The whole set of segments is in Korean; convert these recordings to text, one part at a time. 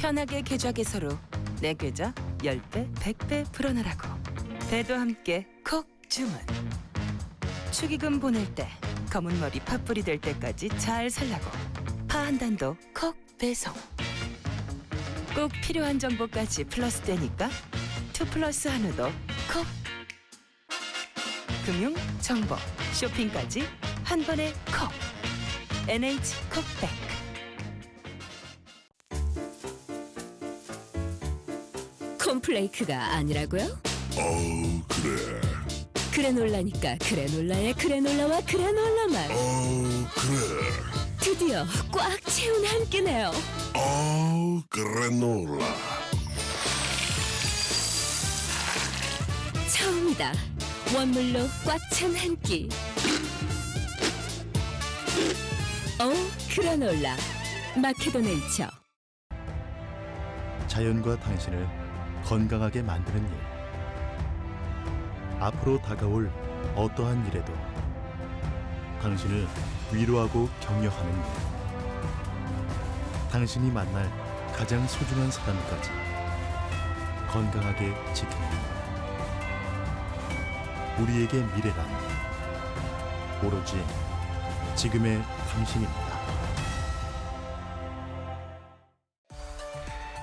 편하게 계좌 개설로 내 계좌 10배, 100배 불어넣으라고. 배도 함께 콕 주문. 축의금 보낼 때 검은 머리 팥불이 될 때까지 잘 살라고. 파 한 단도 콕 배송. 꼭 필요한 정보까지 플러스 되니까 2플러스 한우도 콕. 금융, 정보, 쇼핑까지 한 번에 콕. NH콕백. 콤플레이크가 아니라고요? 그래. 그래놀라니까 그래놀라의 그래놀라와 그래놀라만 그래. 드디어 꽉 채운 한 끼네요. 그래놀라. 처음이다. 원물로 꽉 찬 한 끼. 그래놀라 마케도 네이처. 자연과 당신을 건강하게 만드는 일. 앞으로 다가올 어떠한 일에도 당신을 위로하고 격려하는 일. 당신이 만날 가장 소중한 사람까지 건강하게 지키는 일. 우리에게 미래란 오로지 지금의 당신입니다.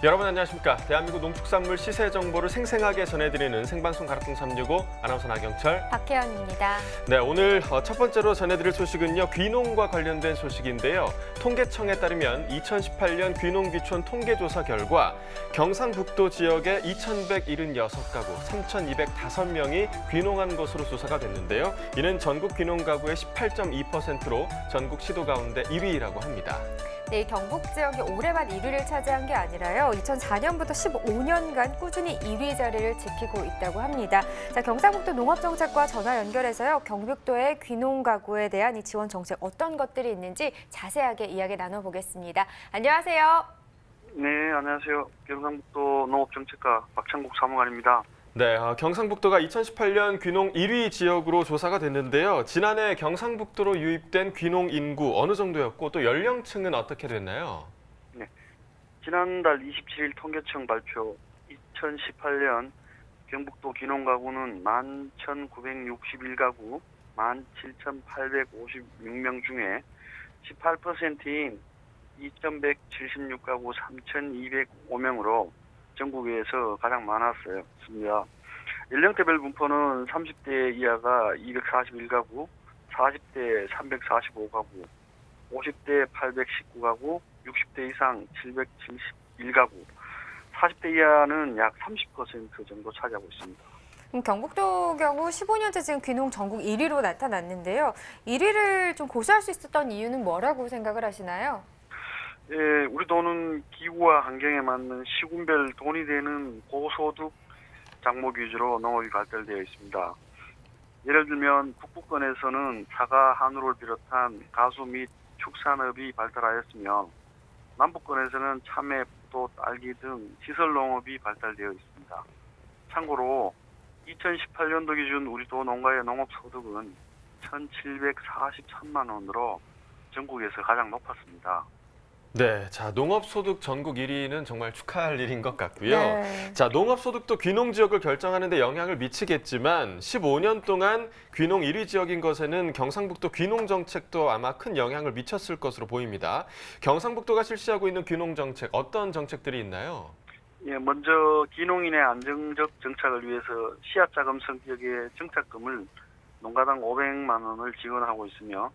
여러분 안녕하십니까. 대한민국 농축산물 시세 정보를 생생하게 전해드리는 생방송 가락동 365 아나운서 나경철, 박혜연입니다. 네, 오늘 첫 번째로 전해드릴 소식은요. 귀농과 관련된 소식인데요. 통계청에 따르면 2018년 귀농귀촌 통계조사 결과 경상북도 지역의 2,176가구 3,205명이 귀농한 것으로 조사가 됐는데요. 이는 전국 귀농 가구의 18.2%로 전국 시도 가운데 1위라고 합니다. 네, 경북 지역이 올해만 1위를 차지한 게 아니라요. 2004년부터 15년간 꾸준히 1위 자리를 지키고 있다고 합니다. 자, 경상북도 농업정책과 전화 연결해서요. 경북도의 귀농 가구에 대한 이 지원 정책 어떤 것들이 있는지 자세하게 이야기 나눠보겠습니다. 안녕하세요. 네, 안녕하세요. 경상북도 농업정책과 박창국 사무관입니다. 네, 경상북도가 2018년 귀농 1위 지역으로 조사가 됐는데요. 지난해 경상북도로 유입된 귀농 인구 어느 정도였고 또 연령층은 어떻게 됐나요? 네, 지난달 27일 통계청 발표 2018년 경북도 귀농 가구는 11,961가구 17,856명 중에 18%인 2,176가구 3,205명으로 전국에서 가장 많았습니다. 연령대별 분포는 30대 이하가 241가구, 40대 345가구, 50대 819가구, 60대 이상 771가구, 40대 이하는 약 30% 정도 차지하고 있습니다. 경북도 경우 15년째 지금 귀농 전국 1위로 나타났는데요. 1위를 좀 고수할 수 있었던 이유는 뭐라고 생각을 하시나요? 예, 우리 도는 기후와 환경에 맞는 시군별 돈이 되는 고소득 작목 위주로 농업이 발달되어 있습니다. 예를 들면 북부권에서는 사과, 한우를 비롯한 가수 및 축산업이 발달하였으며 남부권에서는 참외, 포도, 딸기 등 시설 농업이 발달되어 있습니다. 참고로 2018년도 기준 우리 도 농가의 농업소득은 1,743만 원으로 전국에서 가장 높았습니다. 네, 자 농업소득 전국 1위는 정말 축하할 일인 것 같고요. 네. 자 농업소득도 귀농 지역을 결정하는 데 영향을 미치겠지만 15년 동안 귀농 1위 지역인 것에는 경상북도 귀농 정책도 아마 큰 영향을 미쳤을 것으로 보입니다. 경상북도가 실시하고 있는 귀농 정책 어떤 정책들이 있나요? 예, 먼저 귀농인의 안정적 정착을 위해서 씨앗자금 성격의 정착금을 농가당 500만 원을 지원하고 있으며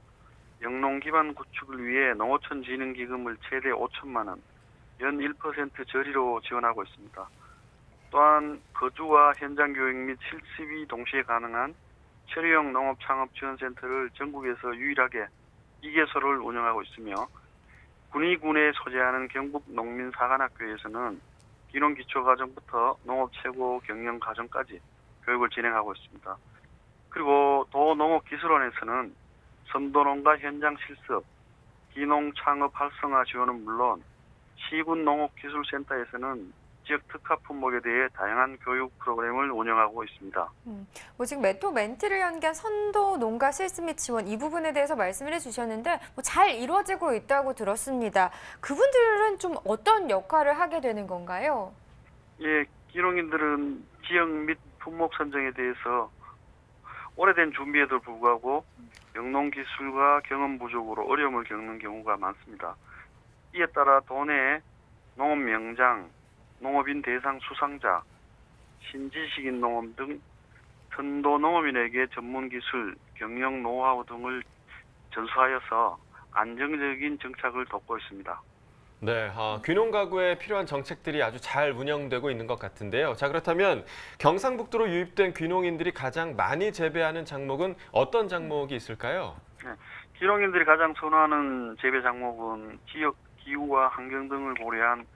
영농 기반 구축을 위해 농어촌 진흥기금을 최대 5천만 원, 연 1% 저리로 지원하고 있습니다. 또한 거주와 현장 교육 및 실습이 동시에 가능한 체류형 농업창업지원센터를 전국에서 유일하게 2개소를 운영하고 있으며 군위군에 소재하는 경북 농민사관학교에서는 귀농기초과정부터 농업최고 경영과정까지 교육을 진행하고 있습니다. 그리고 도농업기술원에서는 선도농가 현장 실습, 기농 창업 활성화 지원은 물론 시군 농업기술센터에서는 지역 특화 품목에 대해 다양한 교육 프로그램을 운영하고 있습니다. 지금 메토 멘티를 연계한 선도 농가 실습 및 지원 이 부분에 대해서 말씀을 해주셨는데 잘 이루어지고 있다고 들었습니다. 그분들은 좀 어떤 역할을 하게 되는 건가요? 예, 기농인들은 지역 및 품목 선정에 대해서 오래된 준비에도 불구하고 영농 기술과 경험 부족으로 어려움을 겪는 경우가 많습니다. 이에 따라 도내 농업 명장, 농업인 대상 수상자, 신지식인 농업 등 선도 농업인에게 전문 기술, 경영 노하우 등을 전수하여서 안정적인 정착을 돕고 있습니다. 네, 귀농 가구에 필요한 정책들이 아주 잘 운영되고 있는 것 같은데요. 자, 그렇다면 경상북도로 유입된 귀농인들이 가장 많이 재배하는 작목은 어떤 작목이 있을까요? 기농인들이 가장 선호하는 재배 작목은 지역 기후와 환경 등을 고려한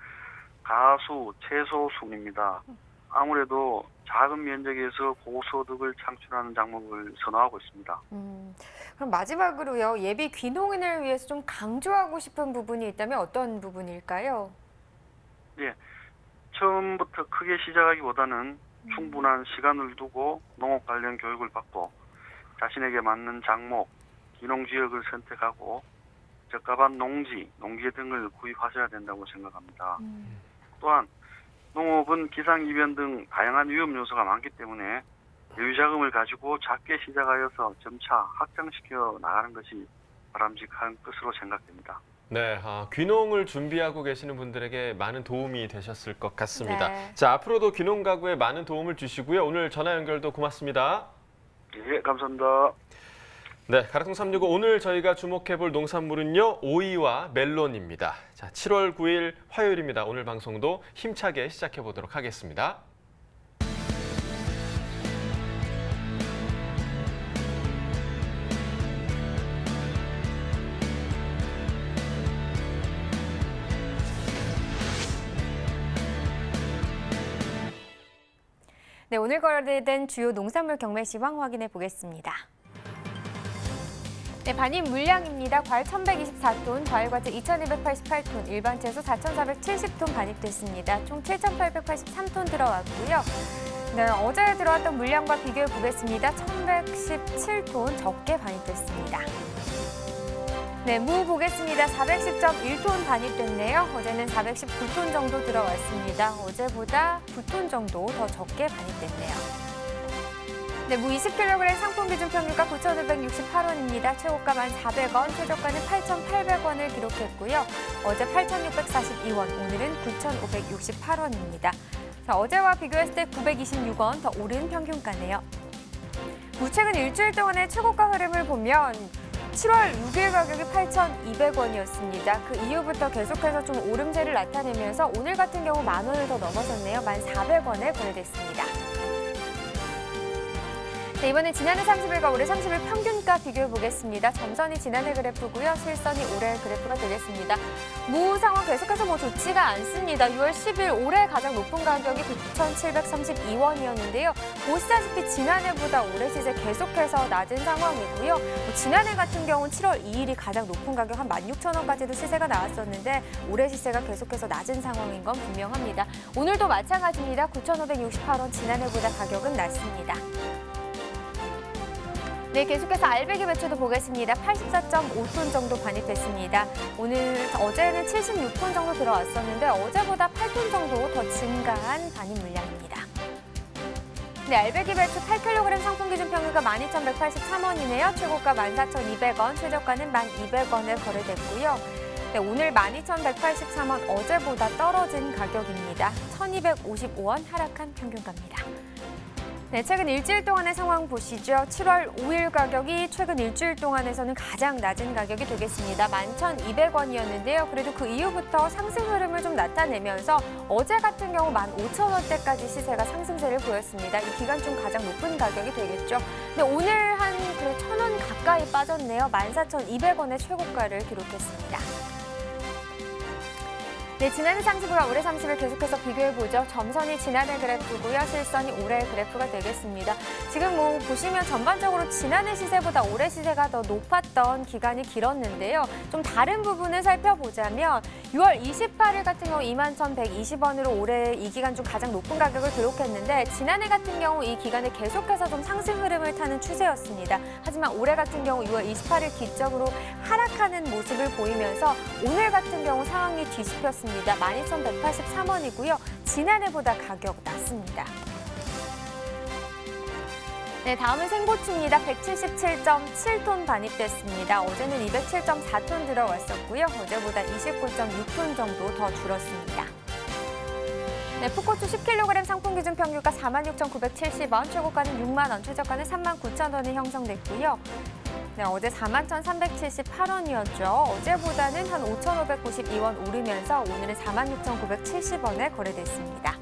가수, 채소 순입니다. 아무래도 작은 면적에서 고소득을 창출하는 작목을 선호하고 있습니다. 그럼 마지막으로요. 예비 귀농인을 위해서 좀 강조하고 싶은 부분이 있다면 어떤 부분일까요? 예, 처음부터 크게 시작하기보다는 충분한 시간을 두고 농업 관련 교육을 받고 자신에게 맞는 작목, 귀농 지역을 선택하고 적합한 농지, 농기계 등을 구입하셔야 된다고 생각합니다. 또한 농업은 기상이변 등 다양한 위험 요소가 많기 때문에 여유자금을 가지고 작게 시작하여서 점차 확장시켜 나가는 것이 바람직한 것으로 생각됩니다. 네, 귀농을 준비하고 계시는 분들에게 많은 도움이 되셨을 것 같습니다. 네. 자, 앞으로도 귀농 가구에 많은 도움을 주시고요. 오늘 전화 연결도 고맙습니다. 예, 감사합니다. 네, 가락통 365 오늘 저희가 주목해볼 농산물은요, 오이와 멜론입니다. 자, 7월 9일 화요일입니다. 오늘 방송도 힘차게 시작해보도록 하겠습니다. 네, 오늘 거래된 주요 농산물 경매 시황 확인해 보겠습니다. 네, 반입 물량입니다. 과일 1,124톤, 과일과제 2,288톤, 일반 채소 4,470톤 반입됐습니다. 총 7,883톤 들어왔고요. 네, 어제 들어왔던 물량과 비교해 보겠습니다. 1,117톤 적게 반입됐습니다. 네, 무 보겠습니다. 410.1톤 반입됐네요. 어제는 419톤 정도 들어왔습니다. 어제보다 9톤 정도 더 적게 반입됐네요. 네, 무 20kg 상품 기준 평균가 9,568원입니다. 최고가 1,400원, 최저가는 8,800원을 기록했고요. 어제 8,642원, 오늘은 9,568원입니다. 자, 어제와 비교했을 때 926원 더 오른 평균가네요. 무 최근 일주일 동안의 최고가 흐름을 보면 7월 6일 가격이 8,200원이었습니다. 그 이후부터 계속해서 좀 오름세를 나타내면서 오늘 같은 경우 10,000원을 더 넘어섰네요. 1,400원에 거래됐습니다. 네, 이번엔 지난해 30일과 올해 30일 평균가 비교해 보겠습니다. 점선이 지난해 그래프고요. 실선이 올해 그래프가 되겠습니다. 무 상황 계속해서 좋지가 않습니다. 6월 10일 올해 가장 높은 가격이 9,732원이었는데요. 보시다시피 지난해보다 올해 시세 계속해서 낮은 상황이고요. 지난해 같은 경우는 7월 2일이 가장 높은 가격 한 16,000원까지도 시세가 나왔었는데 올해 시세가 계속해서 낮은 상황인 건 분명합니다. 오늘도 마찬가지입니다. 9,568원, 지난해보다 가격은 낮습니다. 네, 계속해서 알배기 배추도 보겠습니다. 84.5톤 정도 반입됐습니다. 어제는 76톤 정도 들어왔었는데 어제보다 8톤 정도 더 증가한 반입 물량입니다. 네, 알배기 배추 8kg 상품 기준 평균가 12,183원이네요. 최고가 14,200원, 최저가는 1,200원에 거래됐고요. 네, 오늘 12,183원, 어제보다 떨어진 가격입니다. 1,255원 하락한 평균가입니다. 네, 최근 일주일 동안의 상황 보시죠. 7월 5일 가격이 최근 일주일 동안에서는 가장 낮은 가격이 되겠습니다. 11,200원이었는데요. 그래도 그 이후부터 상승 흐름을 좀 나타내면서 어제 같은 경우 15,000원대까지 시세가 상승세를 보였습니다. 이 기간 중 가장 높은 가격이 되겠죠. 근데 오늘 한 1,000원 가까이 빠졌네요. 14,200원의 최고가를 기록했습니다. 네, 지난해 30일과 올해 30일 계속해서 비교해보죠. 점선이 지난해 그래프고요. 실선이 올해 그래프가 되겠습니다. 지금 뭐 보시면 전반적으로 지난해 시세보다 올해 시세가 더 높았던 기간이 길었는데요. 좀 다른 부분을 살펴보자면 6월 28일 같은 경우 21,120원으로 올해 이 기간 중 가장 높은 가격을 기록했는데 지난해 같은 경우 이 기간에 계속해서 좀 상승 흐름을 타는 추세였습니다. 하지만 올해 같은 경우 6월 28일 기점으로 하락하는 모습을 보이면서 오늘 같은 경우 상황이 뒤집혔습니다. 12,183원이고요. 지난해보다 가격 낮습니다. 네, 다음은 생고추입니다. 177.7톤 반입됐습니다. 어제는 207.4톤 들어왔었고요. 어제보다 29.6톤 정도 더 줄었습니다. 네, 풋고추 10kg 상품 기준 평균가 46,970원, 최고가는 6만 원, 최저가는 39,000원이 형성됐고요. 네, 어제 41,378원이었죠. 어제보다는 한 5,592원 오르면서 오늘은 46,970원에 거래됐습니다.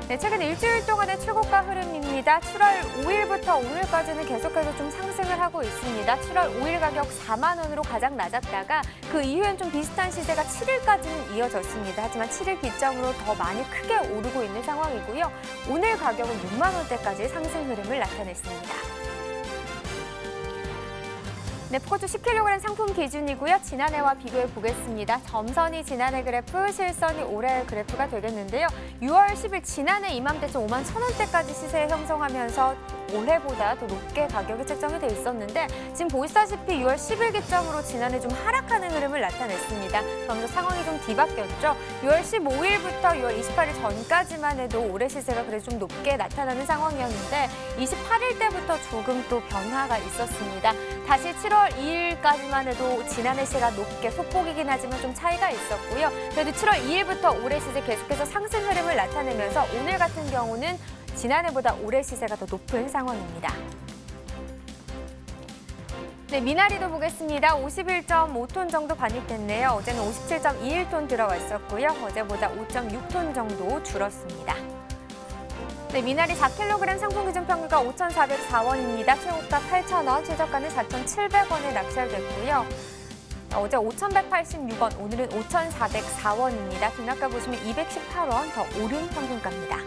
네, 최근 일주일 동안의 최고가 흐름입니다. 7월 5일부터 오늘까지는 계속해서 좀 상승을 하고 있습니다. 7월 5일 가격 4만 원으로 가장 낮았다가 그 이후엔 좀 비슷한 시세가 7일까지는 이어졌습니다. 하지만 7일 기점으로 더 많이 크게 오르고 있는 상황이고요. 오늘 가격은 6만 원대까지 상승 흐름을 나타냈습니다. 네, 풋고추 10kg 상품 기준이고요. 지난해와 비교해 보겠습니다. 점선이 지난해 그래프, 실선이 올해 그래프가 되겠는데요. 6월 10일 지난해 이맘때쯤 5만 1,000원대까지 시세 형성하면서 올해보다 더 높게 가격이 책정이 돼 있었는데 지금 보시다시피 6월 10일 기점으로 지난해 좀 하락하는 흐름을 나타냈습니다. 그러면서 상황이 좀 뒤바뀌었죠. 6월 15일부터 6월 28일 전까지만 해도 올해 시세가 그래도 좀 높게 나타나는 상황이었는데 28일 때부터 조금 또 변화가 있었습니다. 다시 7월 2일까지만 해도 지난해 시세가 높게 소폭이긴 하지만 좀 차이가 있었고요. 그래도 7월 2일부터 올해 시세 계속해서 상승 흐름을 나타내면서 오늘 같은 경우는 지난해보다 올해 시세가 더 높은 상황입니다. 네, 미나리도 보겠습니다. 51.5톤 정도 반입됐네요. 어제는 57.21톤 들어와 있었고요. 어제보다 5.6톤 정도 줄었습니다. 네, 미나리 4kg 상품 기준 평균가 5,404원입니다. 최고가 8,000원, 최저가는 4,700원에 낙찰됐고요. 어제 5,186원, 오늘은 5,404원입니다. 등락가 보시면 218원 더 오른 평균가입니다.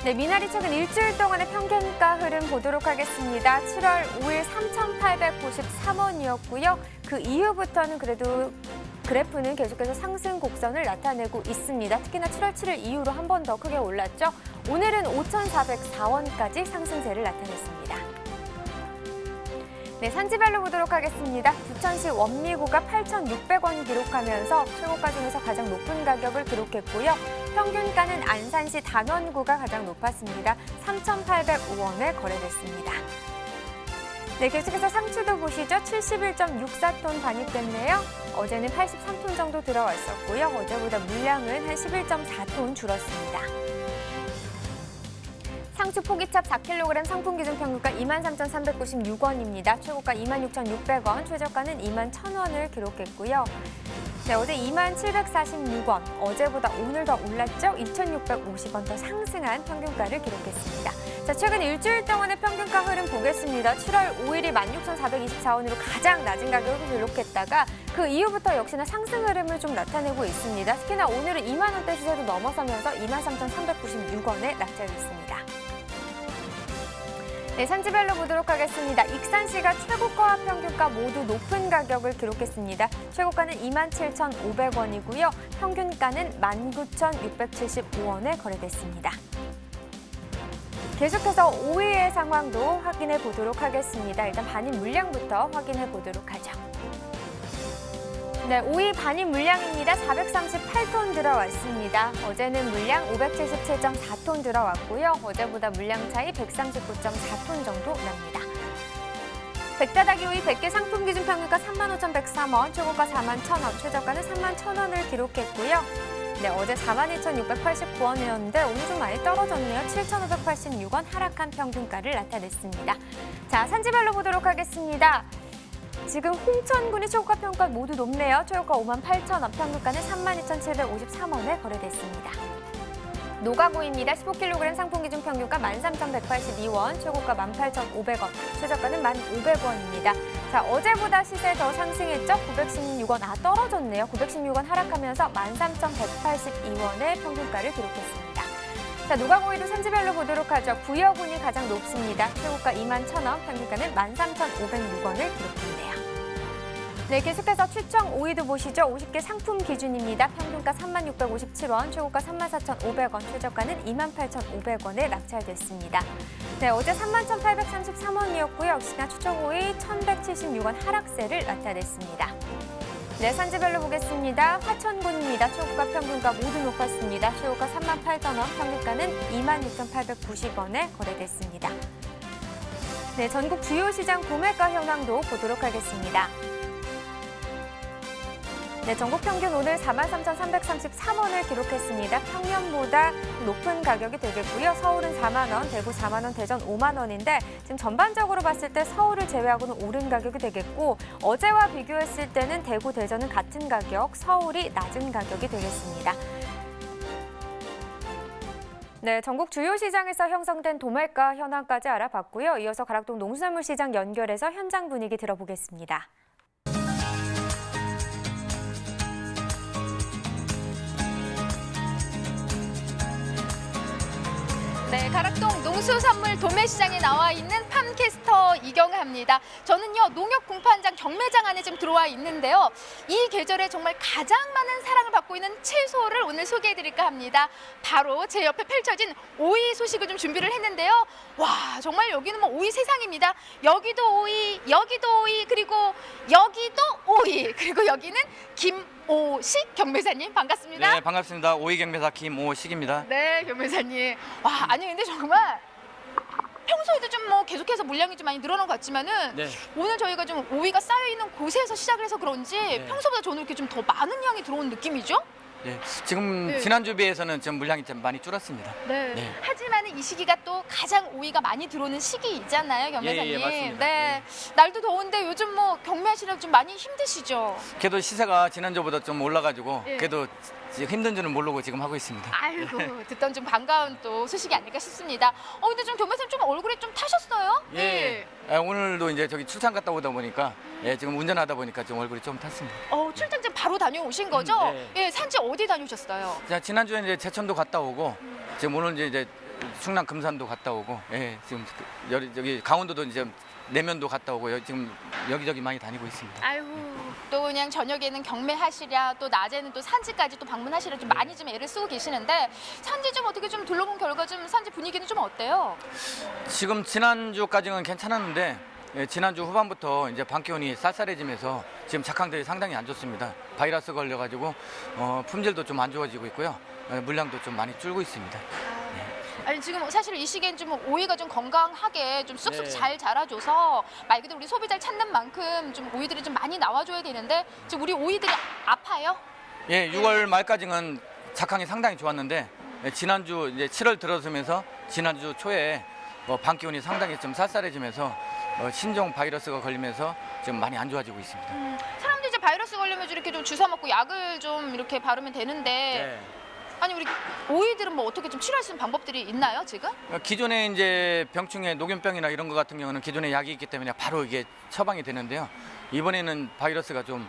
네, 미나리 최근 일주일 동안의 평균가 흐름 보도록 하겠습니다. 7월 5일 3,893원이었고요. 그 이후부터는 그래도 그래프는 계속해서 상승 곡선을 나타내고 있습니다. 특히나 7월 7일 이후로 한 번 더 크게 올랐죠. 오늘은 5,404원까지 상승세를 나타냈습니다. 네, 산지별로 보도록 하겠습니다. 부천시 원미구가 8,600원 기록하면서 최고가 중에서 가장 높은 가격을 기록했고요. 평균가는 안산시 단원구가 가장 높았습니다. 3,805원에 거래됐습니다. 네, 계속해서 상추도 보시죠. 71.64톤 반입됐네요. 어제는 83톤 정도 들어와 있었고요. 어제보다 물량은 한 11.4톤 줄었습니다. 상추 포기찹 4kg 상품 기준 평균가 23,396원입니다. 최고가 26,600원, 최저가는 21,000원을 기록했고요. 네, 어제 27,46원, 어제보다 오늘 더 올랐죠? 2,650원 더 상승한 평균가를 기록했습니다. 자, 최근 일주일 동안의 평균가 흐름 보겠습니다. 7월 5일이 16,424원으로 가장 낮은 가격을 기록했다가 그 이후부터 역시나 상승 흐름을 좀 나타내고 있습니다. 특히나 오늘은 2만 원대 시세도 넘어서면서 23,396원에 낙찰됐습니다. 네, 산지별로 보도록 하겠습니다. 익산시가 최고가와 평균가 모두 높은 가격을 기록했습니다. 최고가는 27,500원이고요. 평균가는 19,675원에 거래됐습니다. 계속해서 5위의 상황도 확인해 보도록 하겠습니다. 일단 반입 물량부터 확인해 보도록 하죠. 네, 5위 반입 물량입니다. 438톤 들어왔습니다. 어제는 물량 577.4톤 들어왔고요. 어제보다 물량 차이 139.4톤 정도 납니다. 백다닥이 5위 100개 상품 기준 평균가 35,103원, 최고가 41,000원, 최저가는 31,000원을 기록했고요. 네, 어제 42,689원이었는데 오늘 좀 많이 떨어졌네요. 7,586원 하락한 평균가를 나타냈습니다. 자, 산지별로 보도록 하겠습니다. 지금 홍천군이 최고가 평가 모두 높네요. 최고가 58,000원, 평균가는 32,753원에 거래됐습니다. 노가고입니다. 15kg 상품 기준 평균가 13,182원, 최고가 18,500원, 최저가는 1,500원입니다. 자, 어제보다 시세 더 상승했죠? 916원, 떨어졌네요. 916원 하락하면서 13,182원의 평균가를 기록했습니다. 자, 노광오이도 산지별로 보도록 하죠. 부여군이 가장 높습니다. 최고가 21,000원, 평균가는 13,506원을 기록했네요. 네, 계속해서 추청 오이도 보시죠. 50개 상품 기준입니다. 평균가 3657원, 최고가 34,500원, 최저가는 28,500원에 낙찰됐습니다. 네, 어제 31,833원이었고요. 역시나 추청 오이 1,176원 하락세를 나타냈습니다. 네, 산지별로 보겠습니다. 화천군입니다. 최고가 평균가 모두 높았습니다. 최고가 38,000원, 평균가는 26,890원에 거래됐습니다. 네, 전국 주요 시장 도매가 현황도 보도록 하겠습니다. 네, 전국 평균 오늘 43,333원을 기록했습니다. 평년보다 높은 가격이 되겠고요. 서울은 4만 원, 대구 4만 원, 대전 5만 원인데 지금 전반적으로 봤을 때 서울을 제외하고는 오른 가격이 되겠고 어제와 비교했을 때는 대구, 대전은 같은 가격, 서울이 낮은 가격이 되겠습니다. 네, 전국 주요 시장에서 형성된 도매가 현황까지 알아봤고요. 이어서 가락동 농수산물 시장 연결해서 현장 분위기 들어보겠습니다. 네, 가락동 농수산물 도매시장에 나와 있는 팜캐스터 이경하입니다. 저는요, 농협 공판장 경매장 안에 지금 들어와 있는데요. 이 계절에 정말 가장 많은 사랑을 받고 있는 채소를 오늘 소개해드릴까 합니다. 바로 제 옆에 펼쳐진 오이 소식을 좀 준비를 했는데요. 와, 정말 여기는 뭐 오이 세상입니다. 여기도 오이, 여기도 오이, 그리고 여기도 오이, 그리고 여기는 김오식 경매사님 반갑습니다. 네, 반갑습니다. 오이 경매사 김오식입니다. 네, 경매사님. 와, 아니 근데 정말 평소에도 좀 뭐 계속해서 물량이 좀 많이 늘어난 것 같지만은 네. 오늘 저희가 좀 오이가 쌓여 있는 곳에서 시작을 해서 그런지 네. 평소보다 저는 이렇게 좀 더 많은 양이 들어온 느낌이죠? 네, 지금 네. 지난주 비해서는 좀 물량이 좀 많이 줄었습니다. 네. 네. 하지만 이 시기가 또 가장 오이가 많이 들어오는 시기이잖아요, 경매사님. 예, 맞습니다. 네. 날도 더운데 요즘 뭐 경매하시느라 좀 많이 힘드시죠? 그래도 시세가 지난주보다 좀 올라가지고 예. 그래도 힘든 줄은 모르고 지금 하고 있습니다. 아이고, 듣던 좀 반가운 또 소식이 아닐까 싶습니다. 근데 좀 경매사님 좀 얼굴에 좀 타셨어요? 예. 오늘도 이제 저기 출장 갔다 오다 보니까 지금 운전하다 보니까 좀 얼굴이 좀 탔습니다. 출장 지금 바로 다녀오신 거죠? 네. 예, 산지 어디 다녀오셨어요? 자, 지난주에 이제 제천도 갔다 오고 지금 오늘 이제 충남 금산도 갔다 오고 지금 여기 강원도도 이제 내면도 갔다 오고 지금 여기저기 많이 다니고 있습니다. 아이고, 또 그냥 저녁에는 경매하시랴, 또 낮에는 또 산지까지 또 방문하시랴 좀 많이 좀 애를 쓰고 계시는데 산지 좀 어떻게 좀 둘러본 결과 좀 산지 분위기는 좀 어때요? 지금 지난주까지는 괜찮았는데 지난주 후반부터 이제 밤 기온이 쌀쌀해지면서 지금 작황들이 상당히 안 좋습니다. 바이러스 걸려가지고 품질도 좀 안 좋아지고 있고요. 물량도 좀 많이 줄고 있습니다. 아니 지금 사실 이 시기엔 좀 오이가 좀 건강하게 좀 쑥쑥 네. 잘 자라줘서 말 그대로 우리 소비자를 찾는 만큼 좀 오이들이 좀 많이 나와줘야 되는데 지금 우리 오이들이 아파요? 예, 6월 말까지는 작황이 상당히 좋았는데 지난주 이제 7월 들어서면서 지난주 초에 밤 기온이 상당히 좀 쌀쌀해지면서 신종 바이러스가 걸리면서 지금 많이 안 좋아지고 있습니다. 사람들이 이제 바이러스 걸리면 이렇게 좀 주사 먹고 약을 좀 이렇게 바르면 되는데 네. 아니 우리 오이들은 뭐 어떻게 좀 치료할 수 있는 방법들이 있나요 지금? 기존에 이제 병충해 녹균병이나 이런 것 같은 경우는 기존에 약이 있기 때문에 바로 이게 처방이 되는데요. 이번에는 바이러스가 좀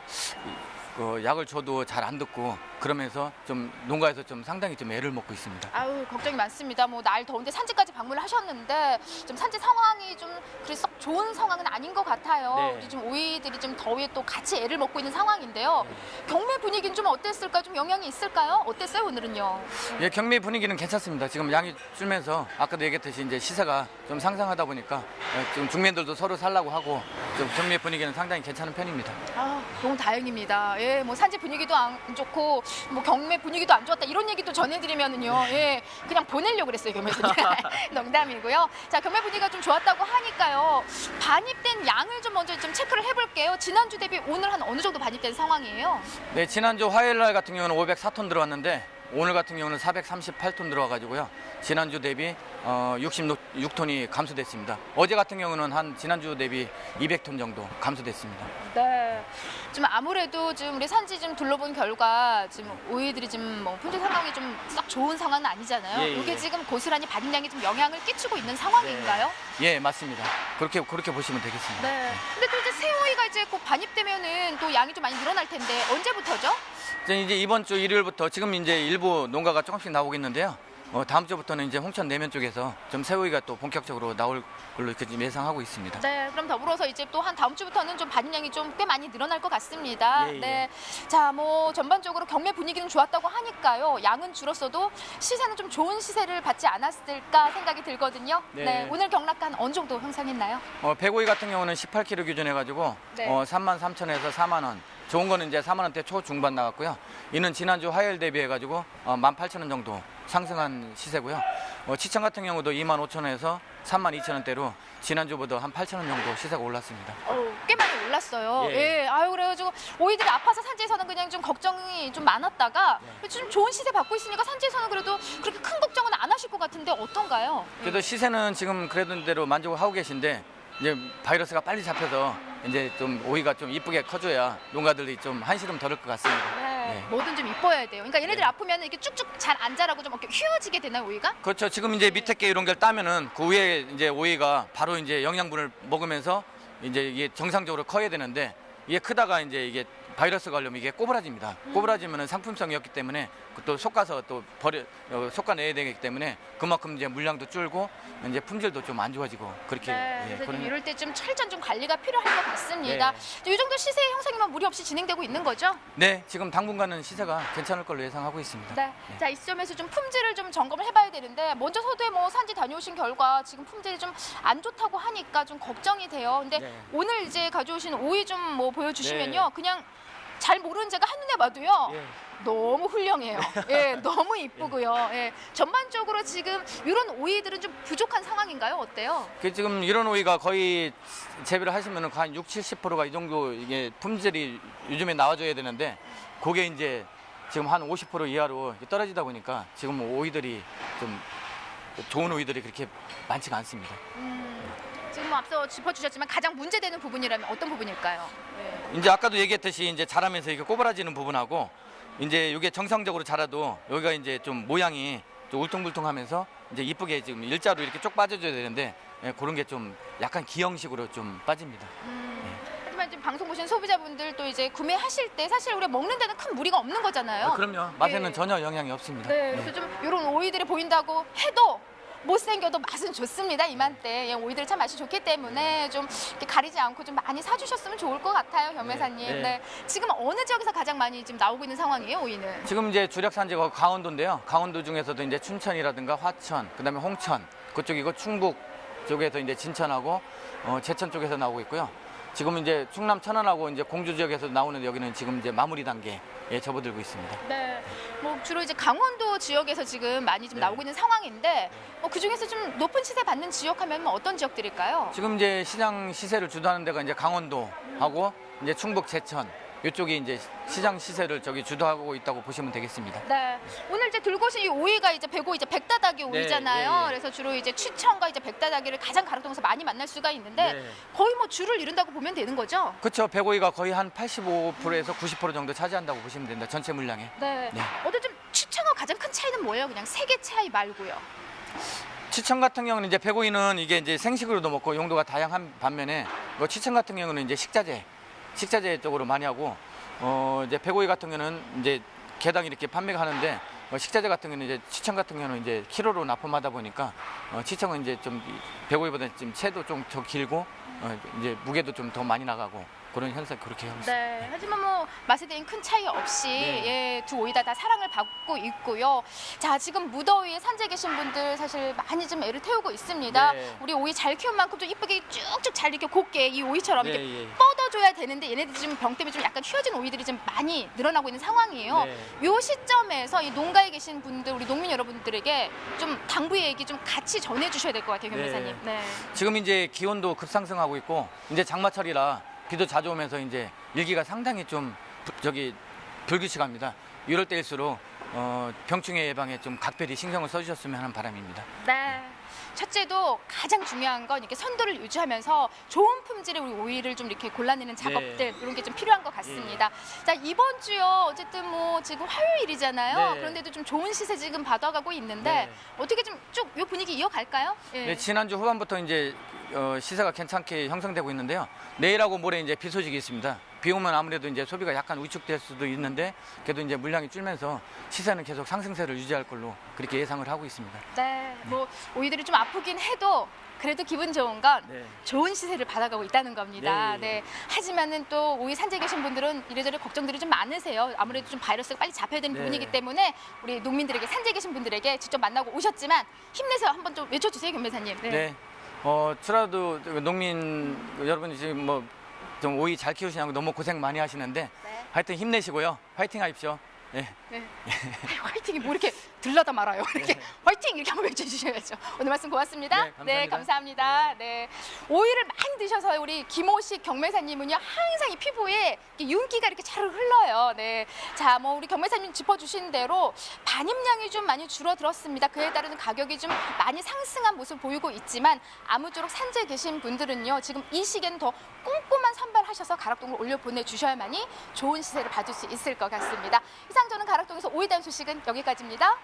약을 줘도 잘 안 듣고 그러면서 좀 농가에서 좀 상당히 좀 애를 먹고 있습니다. 아유 걱정이 많습니다. 뭐 날 더운데 산지까지 방문을 하셨는데 좀 산지 상황이 좀 그리 썩 좋은 상황은 아닌 것 같아요. 네. 우리 지금 오이들이 좀 더위에 또 같이 애를 먹고 있는 상황인데요. 경매 분위기는 좀 어땠을까요? 좀 영향이 있을까요? 어땠어요 오늘은요? 예, 경매 분위기는 괜찮습니다. 지금 양이 줄면서 아까도 얘기했듯이 이제 시세가 좀 상승하다 보니까 지금 중매들도 서로 살라고 하고 좀 경매 분위기는 상당히 괜찮은 편입니다. 아 너무 다행입니다. 예, 뭐 산지 분위기도 안 좋고 뭐 경매 분위기도 안 좋았다 이런 얘기도 전해드리면은요, 예, 그냥 보내려고 그랬어요 경매사님. 농담이고요. 자 경매 분위기가 좀 좋았다고 하니까요. 반입된 양을 좀 먼저 좀 체크를 해볼게요. 지난주 대비 오늘 한 어느 정도 반입된 상황이에요? 네, 지난주 화요일 날 같은 경우는 504톤 들어왔는데 오늘 같은 경우는 438톤 들어와가지고요. 지난주 대비 66톤이 감소됐습니다. 어제 같은 경우는 한 지난주 대비 200톤 정도 감소됐습니다. 네. 좀 아무래도 좀 우리 산지 좀 둘러본 결과 지금 오이들이 지금 뭐 품질 상황이 좀 썩 좋은 상황은 아니잖아요. 예, 예. 이게 지금 고스란히 반입량에 좀 영향을 끼치고 있는 상황인가요? 예, 맞습니다. 그렇게 보시면 되겠습니다. 네. 근데 또 이제 새 오이가 이제 곧 반입되면은 또 양이 좀 많이 늘어날 텐데 언제부터죠? 이제 이번 주 일요일부터 지금 이제 일부 농가가 조금씩 나오고 있는데요. 다음 주부터는 이제 홍천 내면 쪽에서 좀 새우이가 또 본격적으로 나올 걸로 이렇게 좀 예상하고 있습니다. 네, 그럼 더불어서 이제 또 한 다음 주부터는 좀 반입량이 좀 꽤 많이 늘어날 것 같습니다. 예, 예. 네, 자, 뭐 전반적으로 경매 분위기는 좋았다고 하니까요. 양은 줄었어도 시세는 좀 좋은 시세를 받지 않았을까 생각이 들거든요. 네. 네, 오늘 경락가 한 어느 정도 형성했나요? 백오이 같은 경우는 18kg 기준해가지고 네. 33,000원에서 4만 원. 좋은 거는 이제 4만 원대 초중반 나갔고요. 이는 지난주 화요일 대비해가지고 18,000원 정도 상승한 시세고요. 치청 같은 경우도 25,000원에서 32,000원대로 지난주보다 한 8,000원 정도 시세가 올랐습니다. 꽤 많이 올랐어요. 예. 예. 아유, 그래가지고 오이들이 아파서 산지에서는 그냥 좀 걱정이 좀 많았다가 좀 좋은 시세 받고 있으니까 산지에서는 그래도 그렇게 큰 걱정은 안 하실 것 같은데 어떤가요? 그래도 시세는 지금 그래도 대로 만족을 하고 계신데 이제 바이러스가 빨리 잡혀서 이제 좀 오이가 좀 이쁘게 커줘야 농가들이 좀 한시름 덜을 것 같습니다. 네. 네. 뭐든 좀 이뻐야 돼요. 그러니까 얘네들 아프면 이렇게 쭉쭉 잘 안 자라고 좀 이렇게 휘어지게 되나요, 오이가? 그렇죠. 지금 이제 밑에 게 이런 걸 따면은 그 위에 이제 오이가 바로 이제 영양분을 먹으면서 이제 이게 정상적으로 커야 되는데 이게 크다가 이제 이게 바이러스 걸리면 이게 꼬부라집니다. 꼬부라지면은 상품성이 없기 때문에 또 솎아서 또 솎아내야 되기 때문에 그만큼 이제 물량도 줄고 이제 품질도 좀 안 좋아지고 그렇게. 네, 예, 그래서 그런- 이럴 때 좀 철저한 좀 관리가 필요할 것 같습니다. 이 정도 시세 형성이면 무리 없이 진행되고 있는 거죠? 네, 지금 당분간은 시세가 괜찮을 걸로 예상하고 있습니다. 네. 자, 이 시점에서 좀 품질을 좀 점검을 해봐야 되는데 먼저 서두에 뭐 산지 다녀오신 결과 지금 품질이 좀 안 좋다고 하니까 좀 걱정이 돼요. 근데 네. 오늘 이제 가져오신 오이 좀 뭐 보여주시면요, 네. 그냥 잘 모르는 제가 한눈에 봐도요. 예. 너무 훌륭해요. 예, 너무 이쁘고요. 예, 전반적으로 지금 이런 오이들은 좀 부족한 상황인가요? 어때요? 그 지금 이런 오이가 거의 재배를 하시면은 한 60~70%가 이 정도 이게 품질이 요즘에 나와줘야 되는데 그게 이제 지금 한 50% 이하로 떨어지다 보니까 지금 오이들이 좀 좋은 오이들이 그렇게 많지가 않습니다. 지금 뭐 앞서 짚어주셨지만 가장 문제되는 부분이라면 어떤 부분일까요? 이제 아까도 얘기했듯이 이제 자라면서 이게 꼬부라지는 부분하고 이제 이게 정상적으로 자라도 여기가 이제 좀 모양이 좀 울퉁불퉁하면서 이제 이쁘게 지금 일자로 이렇게 쭉 빠져줘야 되는데 그런 게 좀 약간 기형식으로 좀 빠집니다. 하지만 지금 방송 보신 소비자분들 또 이제 구매하실 때 사실 우리가 먹는 데는 큰 무리가 없는 거잖아요. 그럼요. 맛에는 예. 전혀 영향이 없습니다. 네, 그래서 좀 이런 오이들이 보인다고 해도 못생겨도 맛은 좋습니다. 이맘때 예, 오이들 참 맛이 좋기 때문에 좀 이렇게 가리지 않고 좀 많이 사주셨으면 좋을 것 같아요, 변매사님. 네. 네. 지금 어느 지역에서 가장 많이 지금 나오고 있는 상황이에요, 오이는? 지금 이제 주력 산지가 강원도인데요. 강원도 중에서도 이제 춘천이라든가 화천, 그다음에 홍천 그쪽이고 충북 쪽에서 이제 진천하고 제천 쪽에서 나오고 있고요. 지금 이제 충남 천안하고 이제 공주 지역에서 나오는 여기는 지금 이제 마무리 단계에 접어들고 있습니다. 네, 뭐 주로 이제 강원도 지역에서 지금 많이 좀 네. 나오고 있는 상황인데 그 중에서 좀 높은 시세 받는 지역하면 뭐 어떤 지역들일까요? 지금 이제 시장 시세를 주도하는 데가 이제 강원도하고 이제 충북 제천 이쪽이 이제 시장 시세를 저기 주도하고 있다고 보시면 되겠습니다. 네, 오늘 이제 들고 오신 이 오이가 이제 백오 이제 백다다기 오이잖아요. 예, 예. 그래서 주로 이제 취청과 이제 백다다기를 가장 가로등에서 많이 만날 수가 있는데 네. 거의 뭐 줄을 이룬다고 보면 되는 거죠? 그렇죠. 백오이가 거의 한 85%에서 90% 정도 차지한다고 보시면 됩니다. 전체 물량에. 네. 네. 어때 좀 취청과 가장 큰 차이는 뭐예요? 그냥 색의 차이 말고요. 치청 같은 경우는 이제 백오이는 이게 이제 생식으로도 먹고 용도가 다양한 반면에 치청 같은 경우는 이제 식자재 쪽으로 많이 하고 이제 백오이 같은 경우는 이제 개당 이렇게 판매가 하는데 식자재 같은 경우는 이제 치청 같은 경우는 이제 키로로 납품하다 보니까 치청은 이제 좀 백오이보다 좀 채도 좀 더 길고 이제 무게도 좀 더 많이 나가고 그런 현상 그렇게 하고 있습니다. 네. 하지만 뭐 맛에 대한 큰 차이 없이 네. 예, 두 오이 다 사랑을 받고 있고요. 자, 지금 무더위에 산지에 계신 분들 사실 많이 좀 애를 태우고 있습니다. 네. 우리 오이 잘 키운 만큼 좀 이쁘게 쭉쭉 잘 이렇게 곱게 이 오이처럼 네, 이렇게 예. 뻗어줘야 되는데 얘네들 지금 병 때문에 좀 약간 휘어진 오이들이 좀 많이 늘어나고 있는 상황이에요. 네. 요 시점에서 이 농가에 계신 분들, 우리 농민 여러분들에게 좀 당부의 얘기 좀 같이 전해주셔야 될 것 같아요, 변호사님. 네. 지금 이제 기온도 급상승하고 있고 이제 장마철이라 비도 자주 오면서 이제 일기가 상당히 좀 불규칙합니다. 이럴 때일수록 병충해 예방에 좀 각별히 신경을 써주셨으면 하는 바람입니다. 네. 첫째도 가장 중요한 건 이렇게 선도를 유지하면서 좋은 품질의 우리 오이를 좀 이렇게 골라내는 작업들 이런 게 좀 필요한 것 같습니다. 자, 이번 주요 어쨌든 뭐 지금 화요일이잖아요. 네. 그런데도 좀 좋은 시세 지금 받아가고 있는데 네. 어떻게 좀 쭉 이 분위기 이어갈까요? 예. 네, 지난주 후반부터 이제 시세가 괜찮게 형성되고 있는데요. 내일하고 모레 이제 비 소식이 있습니다. 비 오면 아무래도 이제 소비가 약간 위축될 수도 있는데 그래도 이제 물량이 줄면서 시세는 계속 상승세를 유지할 걸로 그렇게 예상을 하고 있습니다. 네, 뭐 오이들이 좀 아프긴 해도 그래도 기분 좋은 건 네. 좋은 시세를 받아가고 있다는 겁니다. 네, 예. 네. 하지만은 또 오이 산지에 계신 분들은 이래저래 걱정들이 좀 많으세요. 아무래도 좀 바이러스가 빨리 잡혀야 되는 네. 부분이기 때문에 우리 농민들에게 산지에 계신 분들에게 직접 만나고 오셨지만 힘내서 한번 좀 외쳐주세요, 김배사님. 네. 추라도 농민 여러분 지금 뭐 좀 오이 잘 키우시냐고 너무 고생 많이 하시는데 네. 하여튼 힘내시고요. 화이팅 하십시오. 네. 네. 화이팅이 뭐 이렇게 들러다 말아요. 이렇게 화이팅 이렇게 한번 외쳐주셔야죠. 오늘 말씀 고맙습니다. 네, 감사합니다. 감사합니다. 네. 오이를 많이 드셔서 우리 김호식 경매사님은요 항상 이 피부에 이렇게 윤기가 이렇게 잘 흘러요. 네. 자, 뭐 우리 경매사님 짚어주신 대로 반입량이 좀 많이 줄어들었습니다. 그에 따른 가격이 좀 많이 상승한 모습 보이고 있지만 아무쪼록 산지에 계신 분들은요 지금 이 시기에는 더 꼼꼼한 선발하셔서 가락동으로 올려 보내주셔야만이 좋은 시세를 받을 수 있을 것 같습니다. 이상 저는 가락동에서 오이 단 소식은 여기까지입니다.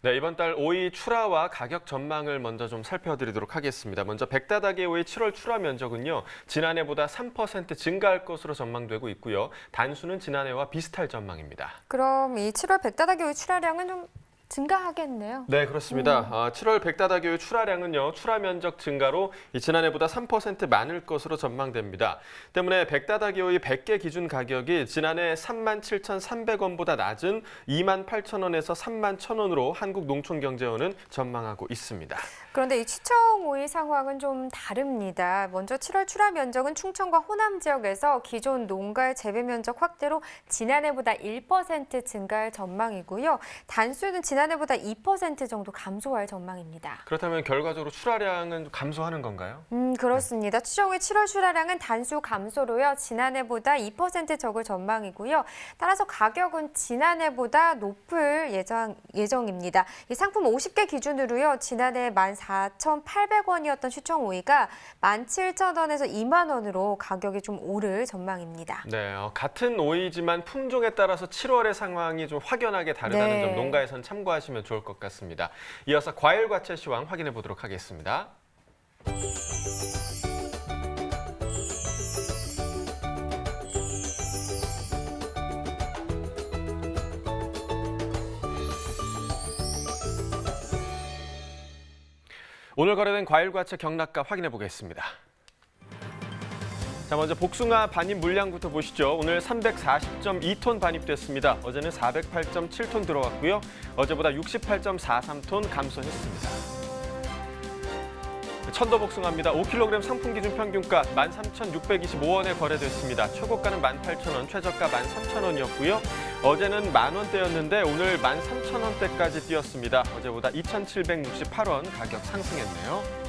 네, 이번 달 오이 출하와 가격 전망을 먼저 좀 살펴드리도록 하겠습니다. 먼저 백다다기 오이 7월 출하 면적은요, 지난해보다 3% 증가할 것으로 전망되고 있고요. 단수는 지난해와 비슷할 전망입니다. 그럼 이 7월 백다다기 오이 출하량은 좀 증가하겠네요. 네, 그렇습니다. 7월 백다다기 오이 출하량은요, 출하 면적 증가로 지난해보다 3% 많을 것으로 전망됩니다. 때문에 백다다기 오이 100개 기준 가격이 지난해 37,300원보다 낮은 28,000원에서 31,000원으로 한국농촌경제원은 전망하고 있습니다. 그런데 이 취청 오이 상황은 좀 다릅니다. 먼저 7월 출하 면적은 충청과 호남 지역에서 기존 농가의 재배 면적 확대로 지난해보다 1% 증가할 전망이고요. 단수는 지난해보다 2% 정도 감소할 전망입니다. 그렇다면 결과적으로 출하량은 감소하는 건가요? 그렇습니다. 추정의 7월 출하량은 단수 감소로요. 지난해보다 2% 적을 전망이고요. 따라서 가격은 지난해보다 높을 예정입니다. 이 상품 50개 기준으로요. 지난해 14,800원이었던 추청 오이가 17,000원에서 2만 원으로 가격이 좀 오를 전망입니다. 네, 같은 오이지만 품종에 따라서 7월의 상황이 좀 확연하게 다르다는 네. 점 농가에선 참고하시면 좋을 것 같습니다. 이어서 과일 과채 시황 확인해 보도록 하겠습니다. 오늘 거래된 과일 과채 경락가 확인해 보겠습니다. 자, 먼저 복숭아 반입 물량부터 보시죠. 오늘 340.2톤 반입됐습니다. 어제는 408.7톤 들어왔고요. 어제보다 68.43톤 감소했습니다. 천도복숭아입니다. 5kg 상품 기준 평균가 13,625원에 거래됐습니다. 최고가는 18,000원, 최저가 13,000원이었고요. 어제는 만원대였는데 오늘 13,000원대까지 뛰었습니다. 어제보다 2,768원 가격 상승했네요.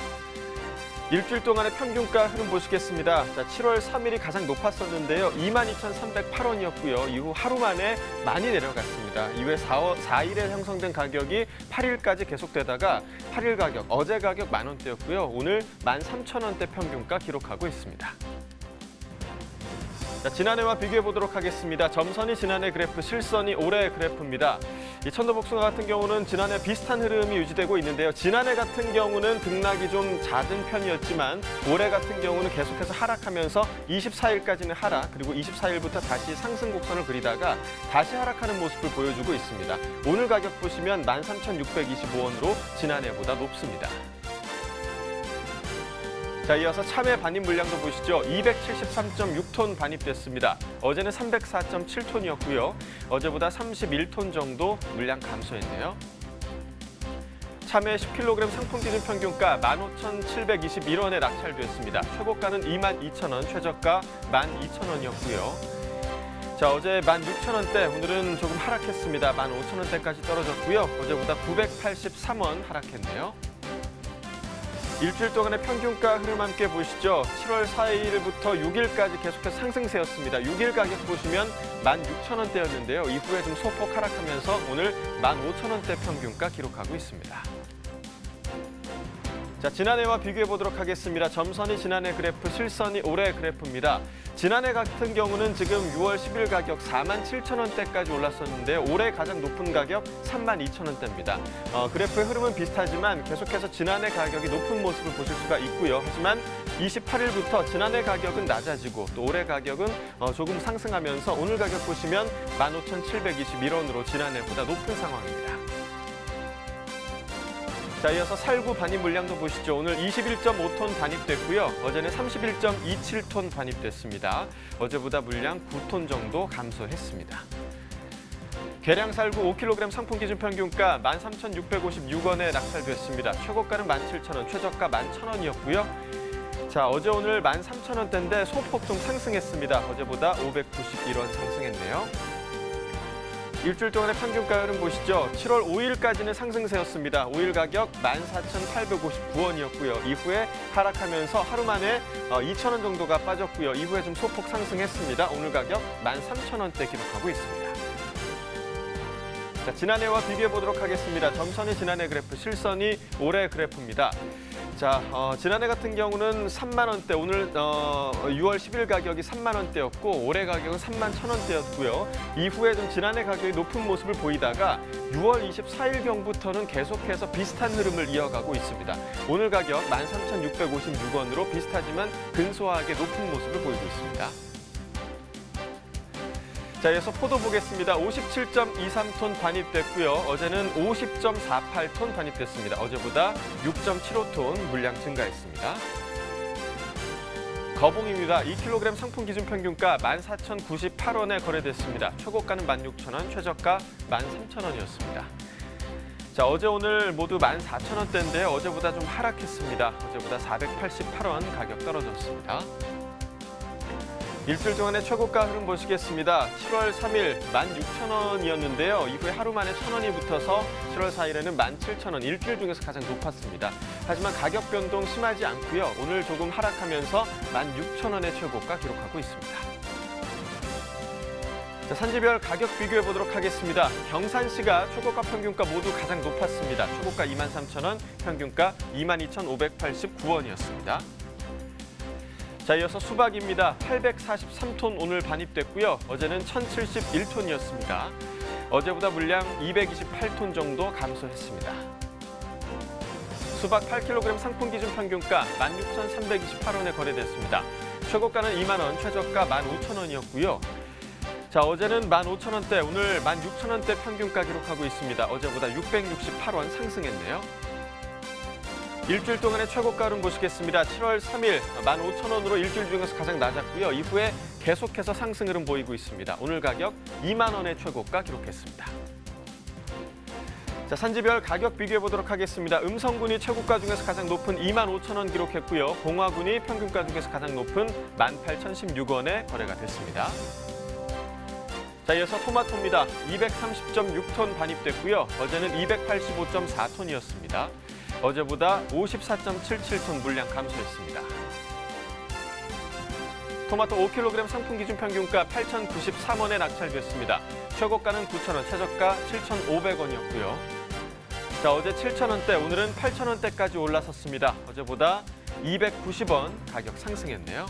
일주일 동안의 평균가 흐름 보시겠습니다. 자, 7월 3일이 가장 높았었는데요. 22,308원이었고요. 이후 하루 만에 많이 내려갔습니다. 이후에 4일에 형성된 가격이 8일까지 계속되다가 8일 가격, 어제 가격 만원대였고요. 오늘 13,000원대 평균가 기록하고 있습니다. 자, 지난해와 비교해 보도록 하겠습니다. 점선이 지난해 그래프, 실선이 올해 그래프입니다. 이 천도복숭아 같은 경우는 지난해 비슷한 흐름이 유지되고 있는데요. 지난해 같은 경우는 등락이 좀 잦은 편이었지만 올해 같은 경우는 계속해서 하락하면서 24일까지는 하락, 그리고 24일부터 다시 상승 곡선을 그리다가 다시 하락하는 모습을 보여주고 있습니다. 오늘 가격 보시면 13,625원으로 지난해보다 높습니다. 자, 이어서 참외 반입 물량도 보시죠. 273.6톤 반입됐습니다. 어제는 304.7톤이었고요. 어제보다 31톤 정도 물량 감소했네요. 참외 10kg 상품 기준 평균가 15,721원에 낙찰됐습니다. 최고가는 22,000원, 최저가 12,000원이었고요. 자, 어제 16,000원대, 오늘은 조금 하락했습니다. 15,000원대까지 떨어졌고요. 어제보다 983원 하락했네요. 일주일 동안의 평균가 흐름 함께 보시죠. 7월 4일부터 6일까지 계속해서 상승세였습니다. 6일 가격 보시면 16,000원대였는데요. 이후에 좀 소폭 하락하면서 오늘 15,000원대 평균가 기록하고 있습니다. 자, 지난해와 비교해 보도록 하겠습니다. 점선이 지난해 그래프, 실선이 올해 그래프입니다. 지난해 같은 경우는 지금 6월 10일 가격 47,000원대까지 올랐었는데 올해 가장 높은 가격 32,000원대입니다. 그래프의 흐름은 비슷하지만 계속해서 지난해 가격이 높은 모습을 보실 수가 있고요. 하지만 28일부터 지난해 가격은 낮아지고 또 올해 가격은 조금 상승하면서 오늘 가격 보시면 15,721원으로 지난해보다 높은 상황입니다. 자, 이어서 살구 반입 물량도 보시죠. 오늘 21.5톤 반입됐고요. 어제는 31.27톤 반입됐습니다. 어제보다 물량 9톤 정도 감소했습니다. 계량 살구 5kg 상품 기준 평균가 13,656원에 낙찰됐습니다. 최고가는 17,000원, 최저가 11,000원이었고요. 자, 어제 오늘 13,000원대인데 소폭 좀 상승했습니다. 어제보다 591원 상승했네요. 일주일 동안의 평균가 흐름 보시죠. 7월 5일까지는 상승세였습니다. 5일 가격 14,859원이었고요. 이후에 하락하면서 하루 만에 2,000원 정도가 빠졌고요. 이후에 좀 소폭 상승했습니다. 오늘 가격 13,000원대 기록하고 있습니다. 자, 지난해와 비교해 보도록 하겠습니다. 점선이 지난해 그래프, 실선이 올해 그래프입니다. 자, 지난해 같은 경우는 3만 원대, 오늘 6월 10일 가격이 3만 원대였고 올해 가격은 3만 1,000원대였고요. 이후에 좀 지난해 가격이 높은 모습을 보이다가 6월 24일경부터는 계속해서 비슷한 흐름을 이어가고 있습니다. 오늘 가격 13,656원으로 비슷하지만 근소하게 높은 모습을 보이고 있습니다. 자, 이어서 포도 보겠습니다. 57.23톤 반입됐고요. 어제는 50.48톤 반입됐습니다. 어제보다 6.75톤 물량 증가했습니다. 거봉입니다. 2kg 상품 기준 평균가 14,098원에 거래됐습니다. 최고가는 16,000원, 최저가 13,000원이었습니다. 자, 어제 오늘 모두 14,000원대인데요. 어제보다 좀 하락했습니다. 어제보다 488원 가격 떨어졌습니다. 일주일 동안의 최고가 흐름 보시겠습니다. 7월 3일 16,000원이었는데요. 이후에 하루 만에 1,000원이 붙어서 7월 4일에는 17,000원, 일주일 중에서 가장 높았습니다. 하지만 가격 변동 심하지 않고요. 오늘 조금 하락하면서 16,000원의 최고가 기록하고 있습니다. 자, 산지별 가격 비교해 보도록 하겠습니다. 경산시가 최고가 평균가 모두 가장 높았습니다. 최고가 23,000원, 평균가 22,589원이었습니다. 자, 이어서 수박입니다. 843톤 오늘 반입됐고요. 어제는 1,071톤이었습니다. 어제보다 물량 228톤 정도 감소했습니다. 수박 8kg 상품 기준 평균가 16,328원에 거래됐습니다. 최고가는 2만 원, 최저가 15,000원이었고요. 자, 어제는 15,000원대, 오늘 16,000원대 평균가 기록하고 있습니다. 어제보다 668원 상승했네요. 일주일 동안의 최고가 흐름 보시겠습니다. 7월 3일 15,000원으로 일주일 중에서 가장 낮았고요. 이후에 계속해서 상승 흐름 보이고 있습니다. 오늘 가격 2만 원의 최고가 기록했습니다. 자, 산지별 가격 비교해 보도록 하겠습니다. 음성군이 최고가 중에서 가장 높은 25,000원 기록했고요. 봉화군이 평균가 중에서 가장 높은 18,016원에 거래가 됐습니다. 자, 이어서 토마토입니다. 230.6톤 반입됐고요. 어제는 285.4톤이었습니다. 어제보다 54.77톤 물량 감소했습니다. 토마토 5kg 상품 기준 평균가 8,093원에 낙찰됐습니다. 최고가는 9,000원, 최저가 7,500원이었고요. 자, 어제 7,000원대, 오늘은 8,000원대까지 올라섰습니다. 어제보다 290원 가격 상승했네요.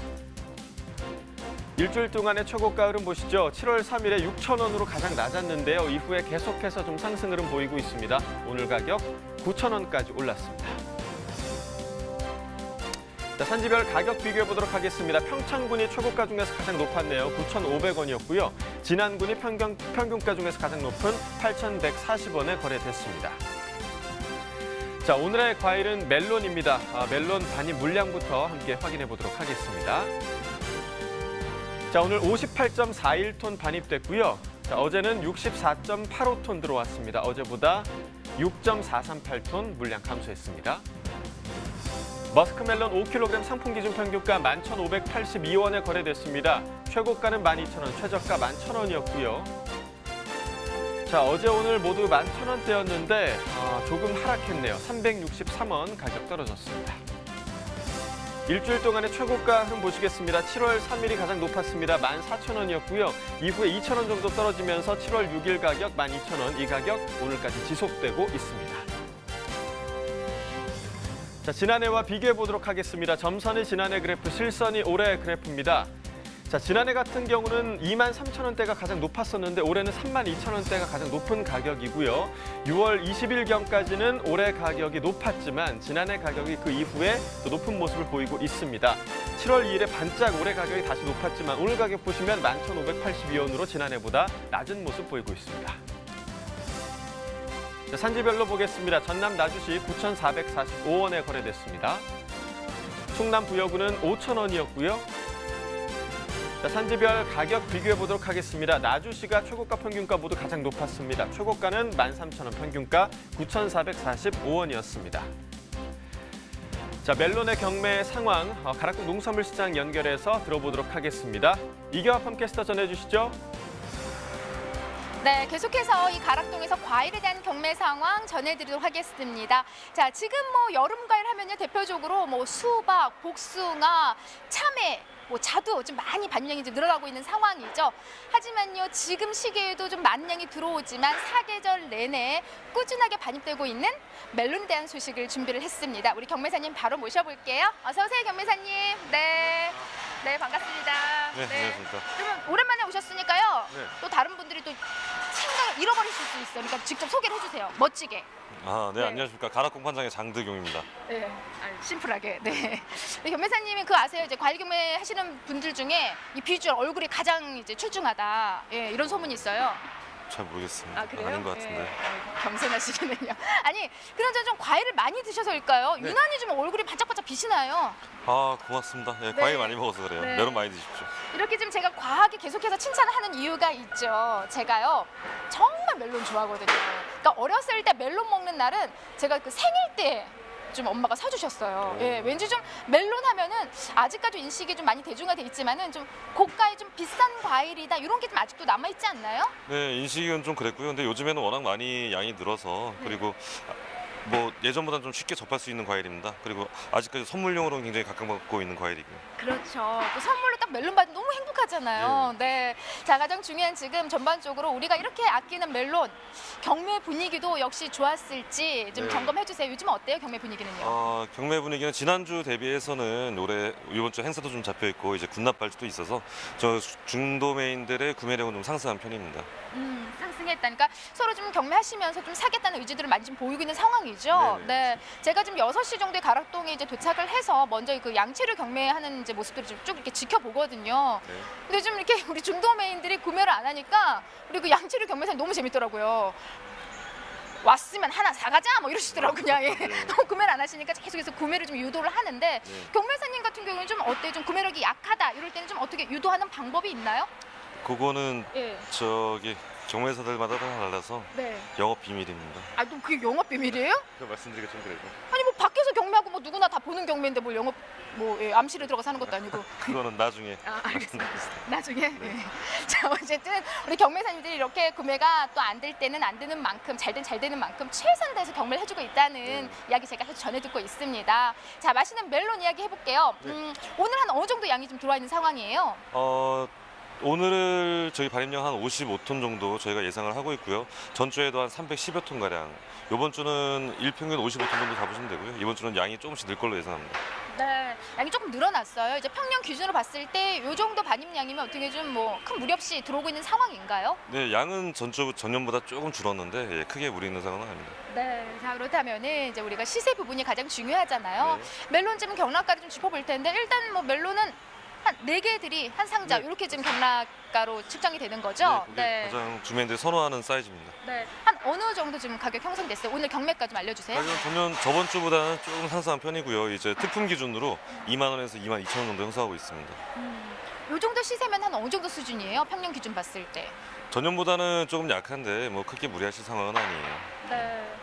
일주일 동안의 최고가 흐름 보시죠. 7월 3일에 6,000원으로 가장 낮았는데요. 이후에 계속해서 좀 상승 흐름 보이고 있습니다. 오늘 가격 9,000원까지 올랐습니다. 자, 산지별 가격 비교해 보도록 하겠습니다. 평창군이 최고가 중에서 가장 높았네요. 9,500원이었고요. 진안군이 평균가 중에서 가장 높은 8,140원에 거래됐습니다. 자, 오늘의 과일은 멜론입니다. 멜론 반입 물량부터 함께 확인해 보도록 하겠습니다. 자, 오늘 58.41톤 반입됐고요. 자, 어제는 64.85톤 들어왔습니다. 어제보다 6.438톤 물량 감소했습니다. 머스크멜론 5kg 상품 기준 평균가 11,582원에 거래됐습니다. 최고가는 12,000원, 최저가 11,000원이었고요. 자, 어제 오늘 모두 11,000원대였는데 조금 하락했네요. 363원 가격 떨어졌습니다. 일주일 동안의 최고가 흐름 보시겠습니다. 7월 3일이 가장 높았습니다. 14,000원이었고요. 이후에 2,000원 정도 떨어지면서 7월 6일 가격 12,000원, 이 가격 오늘까지 지속되고 있습니다. 자, 지난해와 비교해 보도록 하겠습니다. 점선이 지난해 그래프, 실선이 올해 그래프입니다. 자, 지난해 같은 경우는 23,000원대가 가장 높았었는데 올해는 32,000원대가 가장 높은 가격이고요. 6월 20일경까지는 올해 가격이 높았지만 지난해 가격이 그 이후에 또 높은 모습을 보이고 있습니다. 7월 2일에 반짝 올해 가격이 다시 높았지만 오늘 가격 보시면 11,582원으로 지난해보다 낮은 모습 보이고 있습니다. 자, 산지별로 보겠습니다. 전남 나주시 9,445원에 거래됐습니다. 충남 부여구는 5,000원이었고요. 자, 산지별 가격 비교해 보도록 하겠습니다. 나주시가 최고가 평균가 모두 가장 높았습니다. 최고가는 13,000원, 평균가 9,445원이었습니다. 자, 멜론의 경매 상황, 가락동 농수산물시장 연결해서 들어보도록 하겠습니다. 이경아 팜캐스터 전해주시죠. 네, 계속해서 이 가락동에서 과일에 대한 경매 상황 전해드리도록 하겠습니다. 자, 지금 여름 과일 하면요 대표적으로 수박, 복숭아, 참외, 자두 좀 많이 반영이 좀 늘어나고 있는 상황이죠. 하지만요 지금 시기에도 좀 많은 양이 들어오지만 사계절 내내 꾸준하게 반입되고 있는 멜론에 대한 소식을 준비를 했습니다. 우리 경매사님 바로 모셔볼게요. 어서 오세요, 경매사님. 네, 반갑습니다. 네, 안녕하십니까. 그러면 오랜만에 오셨으니까요. 네. 또 다른 분들이 또 생각을 잃어버리실 수 있어요. 그러니까 직접 소개를 해주세요. 멋지게. 네, 안녕하십니까. 가락동 판장의 장득용입니다. 네, 심플하게. 네. 경매사님이 그거 아세요? 이제 과일 경매 하시는 분들 중에 이 비주얼 얼굴이 가장 이제 출중하다. 예, 이런 소문이 있어요. 잘 모르겠습니다. 그래요? 아닌 것 같은데. 예, 겸손하시겠네요. 아니, 그나저나 좀 과일을 많이 드셔서일까요? 네. 유난히 좀 얼굴이 반짝반짝 빛이 나요. 고맙습니다. 네, 네. 과일 많이 먹어서 그래요. 네. 메론 많이 드십시오. 이렇게 지금 제가 과하게 계속해서 칭찬을 하는 이유가 있죠. 제가요, 정말 멜론 좋아하거든요. 그러니까 어렸을 때 멜론 먹는 날은 제가 그 생일 때 좀 엄마가 사주셨어요. 예, 왠지 좀 멜론 하면은 아직까지 인식이 좀 많이 대중화돼 있지만은 좀 고가의 좀 비싼 과일이다 이런 게 좀 아직도 남아 있지 않나요? 네, 인식은 좀 그랬고요. 근데 요즘에는 워낙 많이 양이 늘어서 그리고 예전보다는 좀 쉽게 접할 수 있는 과일입니다. 그리고 아직까지 선물용으로 굉장히 각광받고 있는 과일이고요. 그렇죠. 또 선물로 딱 멜론 받으면 너무 행복하잖아요. 네. 자, 가장 중요한 지금 전반적으로 우리가 이렇게 아끼는 멜론 경매 분위기도 역시 좋았을지 좀 네. 점검해 주세요. 요즘 어때요, 경매 분위기는요? 경매 분위기는 지난주 대비해서는 이번 주 행사도 좀 잡혀 있고 이제 군납 발주도 있어서 저 중도매인들의 구매력은 좀 상승한 편입니다. 상승했다니까 서로 좀 경매하시면서 좀 사겠다는 의지들을 많이 좀 보이고 있는 상황이죠. 네네. 네. 제가 지금 6시 정도에 가락동에 이제 도착을 해서 먼저 그 양치를 경매하는 이제 모습들을 좀 쭉 이렇게 지켜보거든요. 네. 근데 좀 이렇게 우리 중도매인들이 구매를 안 하니까 우리 그 양치를 경매사님 너무 재밌더라고요. 왔으면 하나 사가자 이러시더라고요. 그냥 구매를 안 하시니까 계속해서 구매를 좀 유도를 하는데 경매사님 같은 경우는 좀 어때요? 좀 구매력이 약하다 이럴 때는 좀 어떻게 유도하는 방법이 있나요? 그거는 경매사들마다 다 달라서 네. 영업 비밀입니다. 또 그게 영업 비밀이에요? 말씀드리기가 좀 그래요. 아니 밖에서 경매하고 누구나 다 보는 경매인데 뭘 영업 암실에 들어가서 하는 것도 아니고. 그거는 나중에. 알겠습니다. 나중에. 네. 자, 어쨌든 우리 경매사님들이 이렇게 구매가 또 안 될 때는 안 되는 만큼 잘 되는 만큼 최선을 다해서 경매를 해주고 있다는 이야기 제가 계속 전해 듣고 있습니다. 자, 맛있는 멜론 이야기 해볼게요. 오늘 한 어느 정도 양이 좀 들어와 있는 상황이에요? 오늘 저희 발입량 한 55톤 정도 저희가 예상을 하고 있고요. 전주에도 한 310여 톤 가량. 이번 주는 일평균 55톤 정도 잡으시면 되고요. 이번 주는 양이 조금씩 늘 걸로 예상합니다. 네, 양이 조금 늘어났어요. 이제 평년 기준으로 봤을 때 이 정도 반입량이면 어떻게 좀 큰 무리 없이 들어오고 있는 상황인가요? 네, 양은 전년보다 조금 줄었는데 크게 무리 있는 상황은 아닙니다. 네, 자 그렇다면은 이제 우리가 시세 부분이 가장 중요하잖아요. 네. 멜론 좀 경락가를 좀 짚어볼 텐데 일단 멜론은 한 4개들이 한 상자 이렇게 지금 경락가로 측정이 되는 거죠? 그게 가장 주민들이 선호하는 사이즈입니다. 네, 한 어느 정도 지금 가격 형성됐어요? 오늘 경매가 좀 알려주세요. 가격은 저번 주보다는 조금 상승한 편이고요. 이제 특품 기준으로 2만 원에서 2만 2천 원 정도 형성하고 있습니다. 이 정도 시세면 한 어느 정도 수준이에요? 평년 기준 봤을 때. 전년보다는 조금 약한데 크게 무리하실 상황은 아니에요. 네.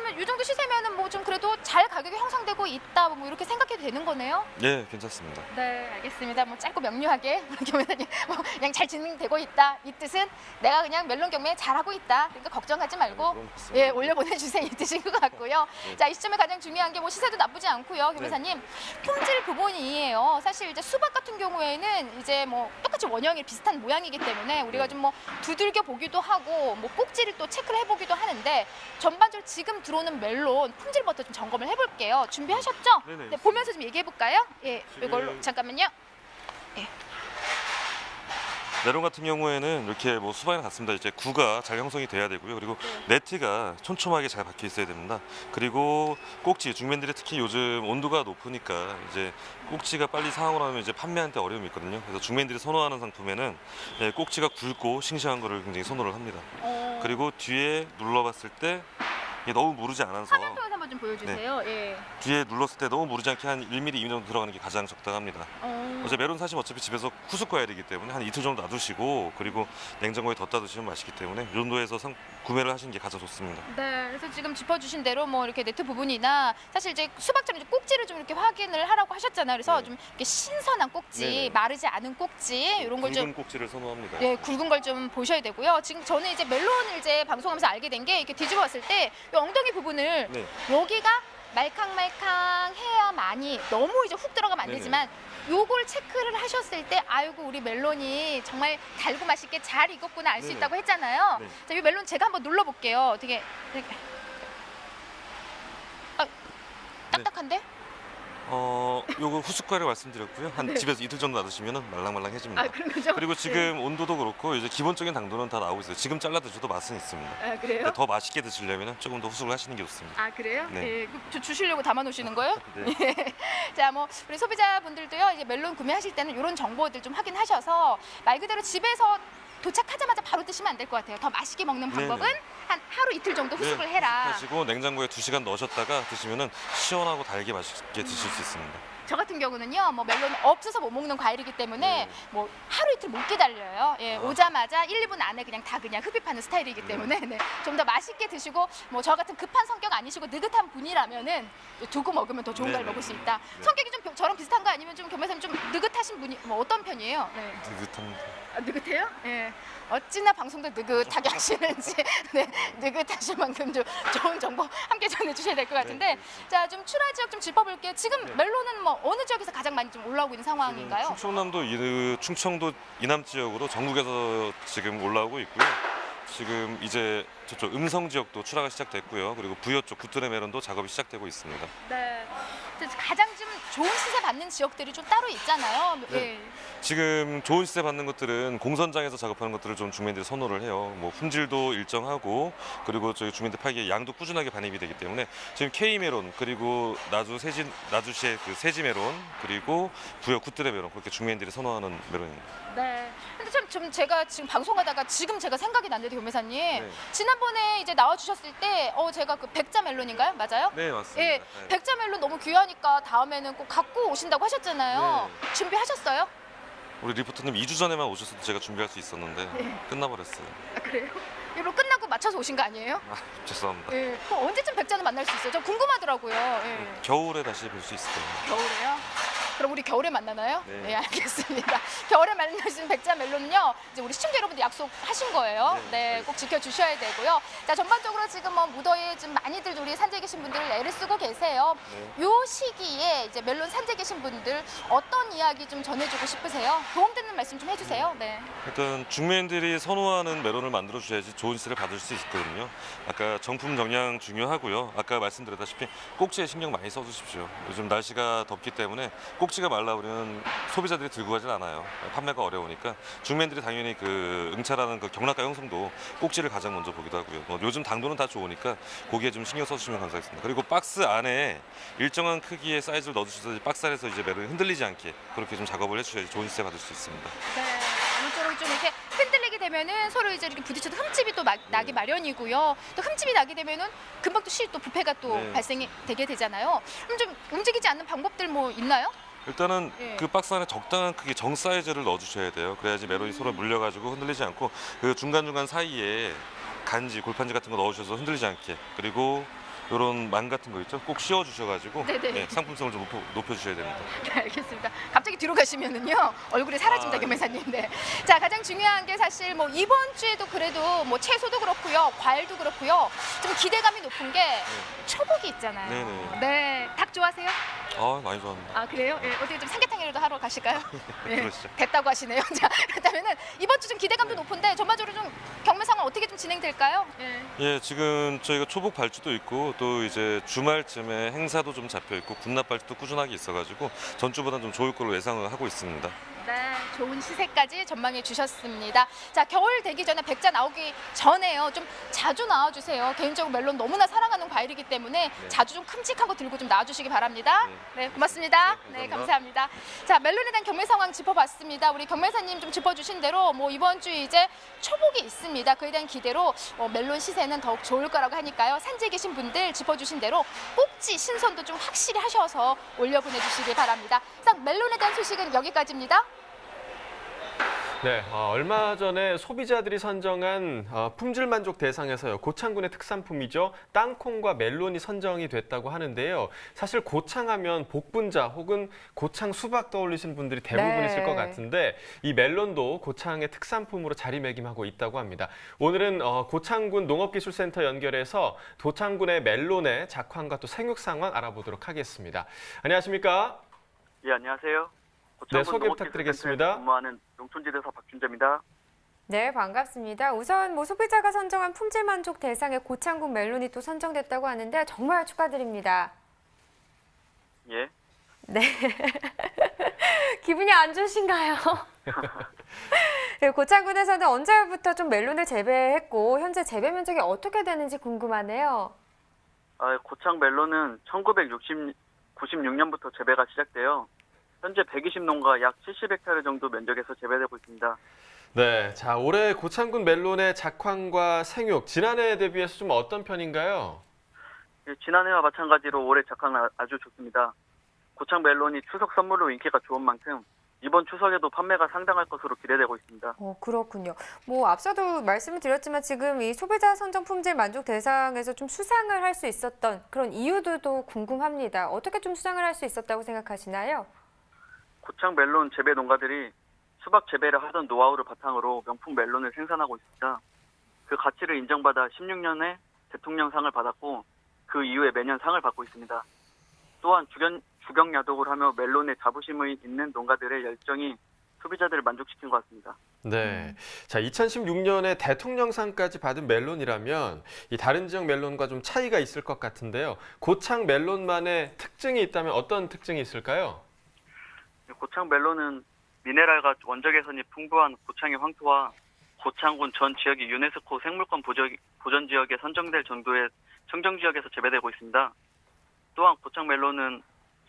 그러면 이 정도 시세면은 뭐 좀 그래도 잘 가격이 형성되고 있다 뭐 이렇게 생각해도 되는 거네요. 네, 괜찮습니다. 네, 알겠습니다. 뭐 짧고 명료하게 교매사님 뭐 그냥 잘 진행되고 있다. 이 뜻은 내가 그냥 멜론 경매 잘하고 있다. 그러니까 걱정하지 말고 그런 것 같습니다. 예 올려 보내주세요 이 뜻인 것 같고요. 자, 이 시점에 가장 중요한 게 뭐 시세도 나쁘지 않고요, 교매사님. 품질 부분이에요. 사실 이제 수박 같은 경우에는 이제 뭐 똑같이 원형이 비슷한 모양이기 때문에 우리가 좀 뭐 두들겨 보기도 하고 뭐 꼭지를 또 체크를 해보기도 하는데 전반적으로 지금 들어오는 멜론 품질부터 좀 점검을 해볼게요. 준비하셨죠? 네네. 네, 보면서 좀 얘기해 볼까요? 예, 지금- 이걸로 잠깐만요. 메론 같은 경우에는 이렇게 뭐 수박이랑 같습니다. 이제 구가 잘 형성이 돼야 되고요. 그리고 네트가 촘촘하게 잘 박혀 있어야 됩니다. 그리고 꼭지, 중맨들이 특히 요즘 온도가 높으니까 이제 꼭지가 빨리 상하고 나면 이제 판매하는데 어려움이 있거든요. 그래서 중맨들이 선호하는 상품에는 꼭지가 굵고 싱싱한 거를 굉장히 선호를 합니다. 그리고 뒤에 눌러봤을 때 이게 너무 무르지 않아서 화면 표현 한번 좀 보여주세요. 예. 뒤에 눌렀을 때 너무 무르지 않게 한 1mm, 2mm 정도 들어가는 게 가장 적당합니다. 어제 메론 사시면 어차피 집에서 후숙 가야 되기 때문에 한 이틀 정도 놔두시고 그리고 냉장고에 뒀다 두시면 맛있기 때문에 이 정도에서 구매를 하시는 게 가장 좋습니다. 네, 그래서 지금 짚어주신 대로 뭐 이렇게 네트 부분이나 사실 이제 수박처럼 이제 꼭지를 좀 이렇게 확인을 하라고 하셨잖아요. 그래서 네. 좀 이렇게 신선한 꼭지, 네네. 마르지 않은 꼭지 이런 걸 좀 굵은 꼭지를 선호합니다. 예, 굵은 걸 좀 보셔야 되고요. 지금 저는 이제 멜론을 이제 방송하면서 알게 된 게 이렇게 뒤집어 봤을 때 이 엉덩이 부분을 네. 여기가 말캉말캉해야만이 너무 이제 훅 들어가면 안 네네. 되지만 요걸 체크를 하셨을 때 아이고 우리 멜론이 정말 달고 맛있게 잘 익었구나 알 수 네네. 있다고 했잖아요. 네. 자, 이 멜론 제가 한번 눌러볼게요. 되게 딱딱한데? 요거 후숙과를 말씀드렸고요. 한 집에서 이틀 정도 놔두시면 말랑말랑해집니다. 아, 그런 거죠? 그리고 지금 온도도 그렇고 이제 기본적인 당도는 다 나오고 있어요. 지금 잘라 드셔도 맛은 있습니다. 아, 그래요? 근데 더 맛있게 드시려면 조금 더 후숙을 하시는 게 좋습니다. 아, 그래요? 네. 예, 주시려고 담아 놓으시는 거예요? 네. 예. 자, 뭐 우리 소비자분들도요. 이제 멜론 구매하실 때는 이런 정보들 좀 확인하셔서 말 그대로 집에서 도착하자마자 바로 드시면 안 될 것 같아요. 더 맛있게 먹는 방법은 네네. 한 하루 이틀 정도 후숙을 해라. 하시고 냉장고에 2시간 넣으셨다가 드시면은 시원하고 달게 맛있게 드실 수 있습니다. 저 같은 경우는요, 뭐 멜론 없어서 못 먹는 과일이기 때문에 네. 뭐 하루 이틀 못 기다려요. 예, 오자마자 1, 2분 안에 그냥 다 그냥 흡입하는 스타일이기 때문에 네, 좀 더 맛있게 드시고 뭐 저 같은 급한 성격 아니시고 느긋한 분이라면은 두고 먹으면 더 좋은 걸 네네. 먹을 수 있다. 네. 성격이 좀 저랑 비슷한 거 아니면 좀 교매사님 좀 느긋하신 분이 뭐 어떤 편이에요? 네. 느긋합니다. 아, 느긋해요? 예. 어찌나 방송도 느긋하게 하시는지 네, 느긋하실 만큼 좀 좋은 정보 함께 전해주셔야 될 것 같은데 네. 자, 좀 출하 지역 좀 짚어볼게요. 지금 네. 멜론은 뭐 어느 지역에서 가장 많이 좀 올라오고 있는 상황인가요? 충청남도 충청도 이남 지역으로 전국에서 지금 올라오고 있고요. 지금 이제 저쪽 음성 지역도 출하가 시작됐고요. 그리고 부여 쪽 구뚜레 메론도 작업이 시작되고 있습니다. 네. 가장 좀 좋은 시세 받는 지역들이 좀 따로 있잖아요. 네. 예. 지금 좋은 시세 받는 것들은 공선장에서 작업하는 것들을 좀 주민들이 선호를 해요. 뭐 품질도 일정하고 그리고 저희 주민들 팔기에 양도 꾸준하게 반입이 되기 때문에 지금 K 메론 그리고 나주시의 그 세지 메론 그리고 부여 구뚜레 메론 그렇게 주민들이 선호하는 메론입니다. 네. 근데 좀 제가 지금 방송하다가 지금 제가 생각이 났는데 교매사님 네. 지난번에 이제 나와주셨을 때 제가 그 백자 멜론인가요? 맞아요? 네, 맞습니다. 예, 네. 백자 멜론 너무 귀하니까 다음에는 꼭 갖고 오신다고 하셨잖아요. 준비하셨어요? 우리 리포터님 2주 전에만 오셨어도 제가 준비할 수 있었는데 끝나버렸어요. 아, 그래요? 이거 끝나고 맞춰서 오신 거 아니에요? 아, 죄송합니다. 예. 그럼 언제쯤 백자는 만날 수 있어요? 저 궁금하더라고요. 예. 겨울에 다시 뵐 수 있을 거예요. 겨울에요? 그럼 우리 겨울에 만나나요? 네. 네, 알겠습니다. 겨울에 만날 수 있는 백자 멜론은요, 이제 우리 시청자 여러분들 약속하신 거예요. 네, 꼭 지켜주셔야 되고요. 자, 전반적으로 지금 뭐 무더위에 좀 많이들 우리 산지에 계신 분들 애를 쓰고 계세요. 네. 요 시기에 이제 멜론 산지에 계신 분들 어떤 이야기 좀 전해주고 싶으세요? 도움되는 말씀 좀 해주세요. 네. 일단 중매인들이 선호하는 메론을 만들어 주셔야지 좋은 시세를 받을 수 있거든요. 아까 정품 정량 중요하고요. 아까 말씀드렸다시피 꼭지에 신경 많이 써주십시오. 요즘 날씨가 덥기 때문에 꼭지가 말라버리면 소비자들이 들고 가진 않아요. 판매가 어려우니까 중매인들이 당연히 그 응찰하는 그 경락가 형성도 꼭지를 가장 먼저 보기도 하고요. 뭐 요즘 당도는 다 좋으니까 고기에 좀 신경 써주시면 감사하겠습니다. 그리고 박스 안에 일정한 크기의 사이즈를 넣어주셔서 박스 안에서 이제 메론이 흔들리지 않게 그렇게 좀 작업을 해주셔야지 좋은 시세 받을 수 있습니다. 네, 아무쪼록 좀 이렇게 흔들리게 되면은 서로 이제 이렇게 부딪혀도 흠집이 또 나기 마련이고요. 또 흠집이 나게 되면은 금방 또 부패가 또 네. 발생이 되게 되잖아요. 그럼 좀 움직이지 않는 방법들 뭐 있나요? 일단은 예. 그 박스 안에 적당한 크기 정 사이즈를 넣어주셔야 돼요. 그래야지 메론이 서로 물려가지고 흔들리지 않고 그 중간중간 사이에 간지, 골판지 같은 거 넣으셔서 흔들리지 않게 그리고 이런 망 같은 거 있죠? 꼭 씌워 주셔가지고 네네. 상품성을 좀 높여주셔야 됩니다. 네, 알겠습니다. 갑자기 뒤로 가시면은요 얼굴이 사라집니다, 경매사님. 네. 자, 가장 중요한 게 사실 뭐 이번 주에도 그래도 뭐 채소도 그렇고요, 과일도 그렇고요, 좀 기대감이 높은 게 초복이 있잖아요. 네네. 네, 닭 좋아하세요? 많이 좋아합니다. 아, 그래요? 네, 어떻게 좀 삼계탕이라도 하러 가실까요? 네, 그러시죠. 됐다고 하시네요. 자, 그렇다면은 이번 주 좀 기대감도 높은데 전반적으로 좀 경매 상황 어떻게 좀 진행될까요? 예, 지금 저희가 초복 발주도 있고 또 이제 주말쯤에 행사도 좀 잡혀 있고 군납 발주도 꾸준하게 있어가지고 전주보다 좀 좋을 걸로 예상을 하고 있습니다. 네, 좋은 시세까지 전망해 주셨습니다. 자, 겨울 되기 전에 백자 나오기 전에요. 좀 자주 나와주세요. 개인적으로 멜론 너무나 사랑하는 과일이기 때문에 자주 좀 큼직한 거 들고 좀 나와주시기 바랍니다. 네, 고맙습니다. 네, 감사합니다. 자, 멜론에 대한 경매 상황 짚어봤습니다. 우리 경매사님 좀 짚어주신 대로 뭐 이번 주 이제 초복이 있습니다. 그에 대한 기대로 멜론 시세는 더욱 좋을 거라고 하니까요. 산지에 계신 분들 짚어주신 대로 꼭지 신선도 좀 확실히 하셔서 올려보내주시기 바랍니다. 자, 멜론에 대한 소식은 여기까지입니다. 네, 얼마 전에 소비자들이 선정한 품질 만족 대상에서요. 고창군의 특산품이죠. 땅콩과 멜론이 선정이 됐다고 하는데요. 사실 고창하면 복분자 혹은 고창 수박 떠올리시는 분들이 대부분이실 것 같은데 이 멜론도 고창의 특산품으로 자리매김하고 있다고 합니다. 오늘은 고창군 농업기술센터 연결해서 고창군의 멜론의 작황과 또 생육 상황 알아보도록 하겠습니다. 안녕하십니까? 예, 안녕하세요. 네, 소개 부탁드리겠습니다. 근무하는 농촌지대사 박준재입니다. 네, 반갑습니다. 우선 뭐 소비자가 선정한 품질 만족 대상에 고창군 멜론이 또 선정됐다고 하는데 정말 축하드립니다. 예. 네. 기분이 안 좋으신가요? 네, 고창군에서는 언제부터 좀 멜론을 재배했고 현재 재배 면적이 어떻게 되는지 궁금하네요. 고창 멜론은 1996년부터 재배가 시작돼요. 현재 120농가 약 70헥타르 정도 면적에서 재배되고 있습니다. 네, 자 올해 고창군 멜론의 작황과 생육 지난해에 대비해서 좀 어떤 편인가요? 예, 지난해와 마찬가지로 올해 작황은 아주 좋습니다. 고창 멜론이 추석 선물로 인기가 좋은 만큼 이번 추석에도 판매가 상당할 것으로 기대되고 있습니다. 그렇군요. 뭐 앞서도 말씀을 드렸지만 지금 이 소비자 선정 품질 만족 대상에서 좀 수상을 할 수 있었던 그런 이유도 궁금합니다. 어떻게 좀 수상을 할 수 있었다고 생각하시나요? 고창 멜론 재배 농가들이 수박 재배를 하던 노하우를 바탕으로 명품 멜론을 생산하고 있습니다. 그 가치를 인정받아 16년에 대통령상을 받았고 그 이후에 매년 상을 받고 있습니다. 또한 주경야독을 하며 멜론에 자부심이 있는 농가들의 열정이 소비자들을 만족시킨 것 같습니다. 네, 자 2016년에 대통령상까지 받은 멜론이라면 이 다른 지역 멜론과 좀 차이가 있을 것 같은데요. 고창 멜론만의 특징이 있다면 어떤 특징이 있을까요? 고창 멜론은 미네랄과 원적 개선이 풍부한 고창의 황토와 고창군 전 지역이 유네스코 생물권 보전 지역에 선정될 정도의 청정 지역에서 재배되고 있습니다. 또한 고창 멜론은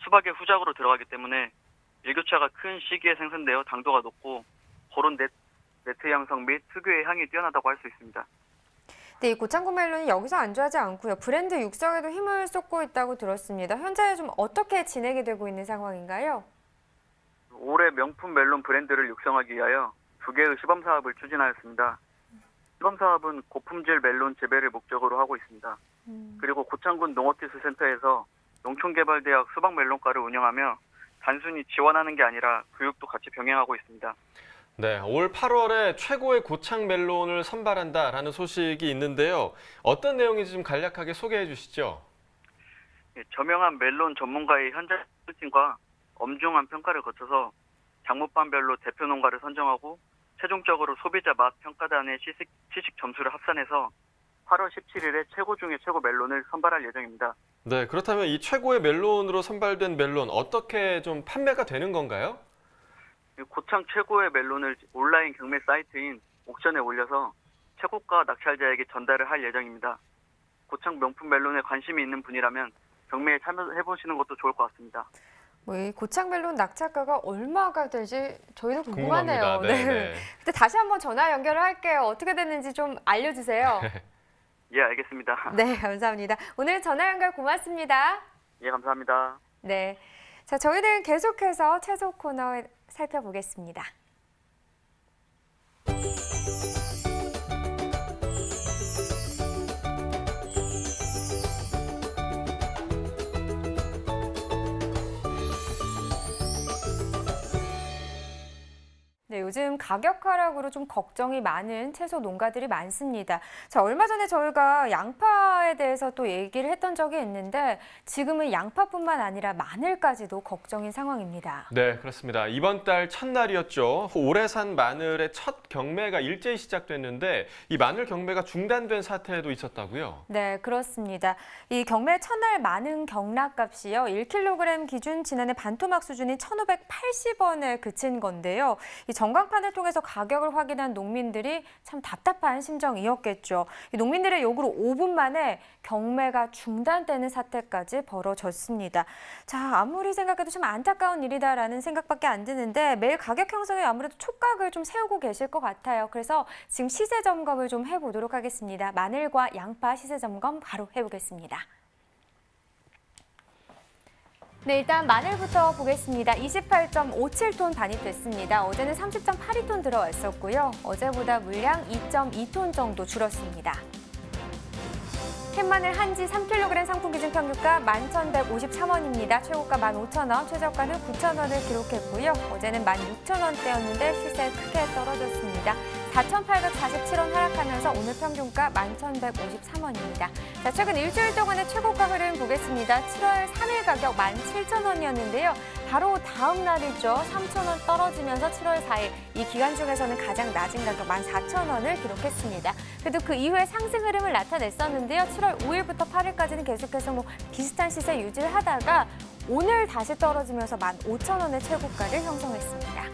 수박의 후작으로 들어가기 때문에 일교차가 큰 시기에 생산되어 당도가 높고 고른 네트 양성 및 특유의 향이 뛰어나다고 할 수 있습니다. 네, 이 고창군 멜론이 여기서 안주하지 않고요. 브랜드 육성에도 힘을 쏟고 있다고 들었습니다. 현재 좀 어떻게 진행이 되고 있는 상황인가요? 올해 명품 멜론 브랜드를 육성하기 위하여 2개의 시범 사업을 추진하였습니다. 시범 사업은 고품질 멜론 재배를 목적으로 하고 있습니다. 그리고 고창군 농업기술센터에서 농촌개발대학 수박 멜론과를 운영하며 단순히 지원하는 게 아니라 교육도 같이 병행하고 있습니다. 네, 올 8월에 최고의 고창 멜론을 선발한다라는 소식이 있는데요. 어떤 내용인지 좀 간략하게 소개해 주시죠. 예, 저명한 멜론 전문가의 현장 컨설팅과 엄중한 평가를 거쳐서 작물반별로 대표 농가를 선정하고 최종적으로 소비자 맛 평가단의 시식 점수를 합산해서 8월 17일에 최고 중에 최고 멜론을 선발할 예정입니다. 네, 그렇다면 이 최고의 멜론으로 선발된 멜론 어떻게 좀 판매가 되는 건가요? 고창 최고의 멜론을 온라인 경매 사이트인 옥션에 올려서 최고가 낙찰자에게 전달을 할 예정입니다. 고창 명품 멜론에 관심이 있는 분이라면 경매에 참여해보시는 것도 좋을 것 같습니다. 이 고창 멜론 낙찰가가 얼마가 될지 저희도 궁금하네요. 네. 근데 다시 한번 전화 연결을 할게요. 어떻게 됐는지 좀 알려주세요. 예, 알겠습니다. 네, 감사합니다. 오늘 전화 연결 고맙습니다. 예, 감사합니다. 네, 자 저희는 계속해서 채소 코너 살펴보겠습니다. 네, 요즘 가격 하락으로 좀 걱정이 많은 채소 농가들이 많습니다. 자, 얼마 전에 저희가 양파에 대해서 또 얘기를 했던 적이 있는데 지금은 양파뿐만 아니라 마늘까지도 걱정인 상황입니다. 네, 그렇습니다. 이번 달 첫날이었죠. 올해 산 마늘의 첫 경매가 일제히 시작됐는데 이 마늘 경매가 중단된 사태도 있었다고요? 네, 그렇습니다. 이 경매 첫날 마늘 경락값이요. 1kg 기준 지난해 반토막 수준인 1,580원에 그친 건데요. 이 전광판을 통해서 가격을 확인한 농민들이 참 답답한 심정이었겠죠. 이 농민들의 요구로 5분 만에 경매가 중단되는 사태까지 벌어졌습니다. 자, 아무리 생각해도 참 안타까운 일이다라는 생각밖에 안 드는데 매일 가격 형성에 아무래도 촉각을 좀 세우고 계실 것 같아요. 그래서 지금 시세 점검을 좀 해보도록 하겠습니다. 마늘과 양파 시세 점검 바로 해보겠습니다. 네, 일단 마늘부터 보겠습니다. 28.57톤 반입됐습니다. 어제는 30.82톤 들어왔었고요. 어제보다 물량 2.2톤 정도 줄었습니다. 햇마늘 한지 3kg 상품 기준 평균가 11,153원입니다. 최고가 15,000원, 최저가는 9,000원을 기록했고요. 어제는 16,000원대였는데 시세 크게 떨어졌습니다. 4,847원 하락하면서 오늘 평균가 11,153원입니다. 자, 최근 일주일 동안의 최고가 흐름 보겠습니다. 7월 3일 가격 17,000원이었는데요. 바로 다음 날이죠. 3,000원 떨어지면서 7월 4일 이 기간 중에서는 가장 낮은 가격 14,000원을 기록했습니다. 그래도 그 이후에 상승 흐름을 나타냈었는데요. 7월 5일부터 8일까지는 계속해서 비슷한 시세 유지를 하다가 오늘 다시 떨어지면서 15,000원의 최고가를 형성했습니다.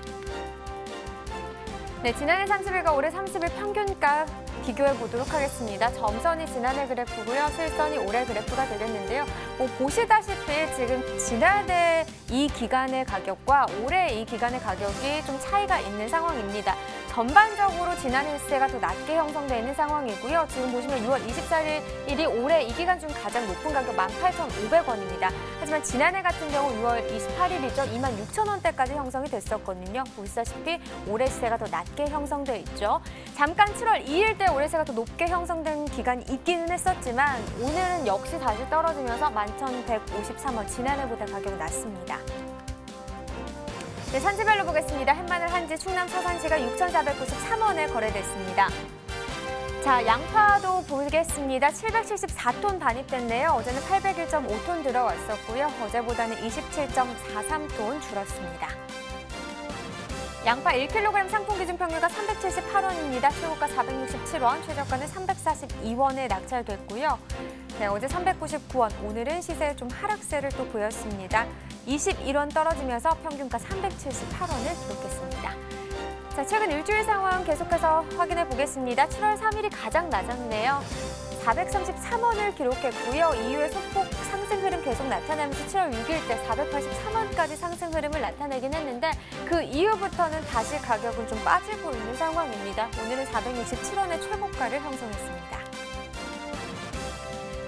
네, 지난해 30일과 올해 30일 평균가 비교해 보도록 하겠습니다. 점선이 지난해 그래프고요. 실선이 올해 그래프가 되겠는데요. 보시다시피 지금 지난해 이 기간의 가격과 올해 이 기간의 가격이 좀 차이가 있는 상황입니다. 전반적으로 지난해 시세가 더 낮게 형성되어 있는 상황이고요. 지금 보시면 6월 24일이 올해 이 기간 중 가장 높은 가격 18,500원입니다. 하지만 지난해 같은 경우 6월 28일이죠. 26,000원대까지 형성이 됐었거든요. 보시다시피 올해 시세가 더 낮게 형성되어 있죠. 잠깐 7월 2일 때 올해 시세가 더 높게 형성된 기간이 있기는 했었지만 오늘은 역시 다시 떨어지면서 11,153원, 지난해보다 가격이 낮습니다. 네, 산지별로 보겠습니다. 햇마늘 한지 충남 서산시가 6,493원에 거래됐습니다. 자, 양파도 보겠습니다. 774톤 반입됐네요. 어제는 801.5톤 들어왔었고요. 어제보다는 27.43톤 줄었습니다. 양파 1kg 상품 기준 평균가 378원입니다. 최고가 467원, 최저가는 342원에 낙찰됐고요. 네, 어제 399원, 오늘은 시세에 좀 하락세를 또 보였습니다. 21원 떨어지면서 평균가 378원을 기록했습니다. 자, 최근 일주일 상황 계속해서 확인해 보겠습니다. 7월 3일이 가장 낮았네요. 433원을 기록했고요. 이후에 소폭 상승 흐름 계속 나타나면서 7월 6일 때 483원까지 상승 흐름을 나타내긴 했는데 그 이후부터는 다시 가격은 좀 빠지고 있는 상황입니다. 오늘은 467원의 최고가를 형성했습니다.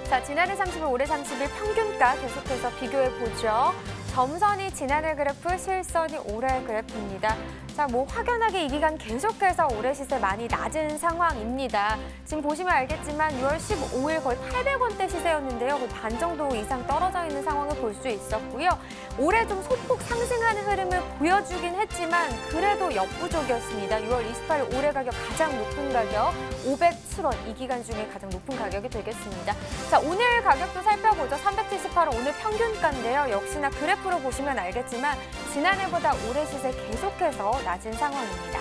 자, 지난해 30일, 올해 30일 평균가 계속해서 비교해 보죠. 점선이 지난해 그래프, 실선이 올해 그래프입니다. 자, 확연하게 이 기간 계속해서 올해 시세 많이 낮은 상황입니다. 지금 보시면 알겠지만 6월 15일 거의 800원대 시세였는데요. 거의 반 정도 이상 떨어져 있는 상황을 볼 수 있었고요. 올해 좀 소폭 상승하는 흐름을 보여주긴 했지만 그래도 역부족이었습니다. 6월 28일 올해 가격 가장 높은 가격 507원, 이 기간 중에 가장 높은 가격이 되겠습니다. 자, 오늘 가격도 살펴보죠. 378원 오늘 평균가인데요. 역시나 그래프로 보시면 알겠지만 지난해보다 올해 시세 계속해서 낮은 상황입니다.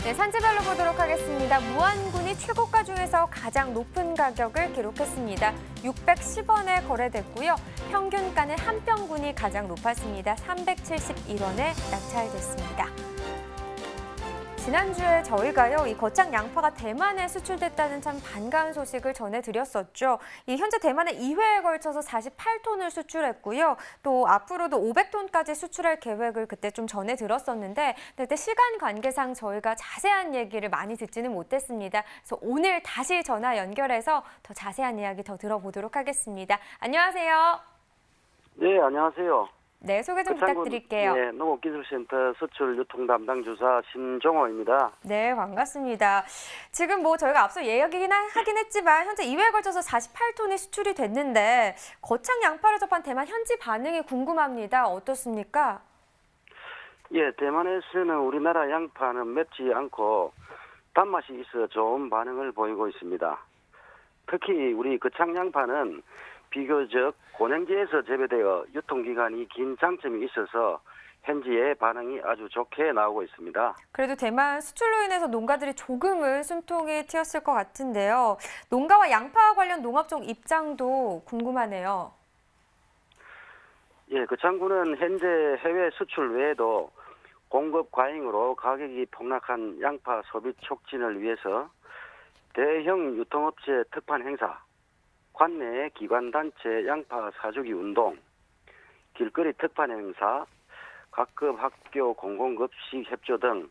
네, 산지별로 보도록 하겠습니다. 무안군이 최고가 중에서 가장 높은 가격을 기록했습니다. 610원에 거래됐고요. 평균가는 한평군이 가장 높았습니다. 371원에 낙찰됐습니다. 지난주에 저희가요, 이 거창 양파가 대만에 수출됐다는 참 반가운 소식을 전해드렸었죠. 현재 대만에 2회에 걸쳐서 48톤을 수출했고요. 또 앞으로도 500톤까지 수출할 계획을 그때 좀 전해드렸었는데 그때 시간 관계상 저희가 자세한 얘기를 많이 듣지는 못했습니다. 그래서 오늘 다시 전화 연결해서 더 자세한 이야기 더 들어보도록 하겠습니다. 안녕하세요. 네, 안녕하세요. 네, 소개 좀 부탁드릴게요. 네, 농업기술센터 수출 유통 담당 주사 신종호입니다. 네, 반갑습니다. 지금 저희가 앞서 이야기긴 하긴 했지만 현재 2회에 걸쳐서 48톤이 수출이 됐는데 거창 양파를 접한 대만 현지 반응이 궁금합니다. 어떻습니까? 예, 대만에서는 우리나라 양파는 맵지 않고 단맛이 있어 좋은 반응을 보이고 있습니다. 특히 우리 거창 양파는 비교적 고냉지에서 재배되어 유통기간이 긴 장점이 있어서 현지의 반응이 아주 좋게 나오고 있습니다. 그래도 대만 수출로 인해서 농가들이 조금은 숨통이 트였을 것 같은데요. 농가와 양파와 관련 농업종 입장도 궁금하네요. 예, 거창군은 현재 해외 수출 외에도 공급 과잉으로 가격이 폭락한 양파 소비 촉진을 위해서 대형 유통업체 특판 행사, 관내 기관단체 양파 사주기 운동, 길거리 특판 행사, 각급 학교 공공급식 협조 등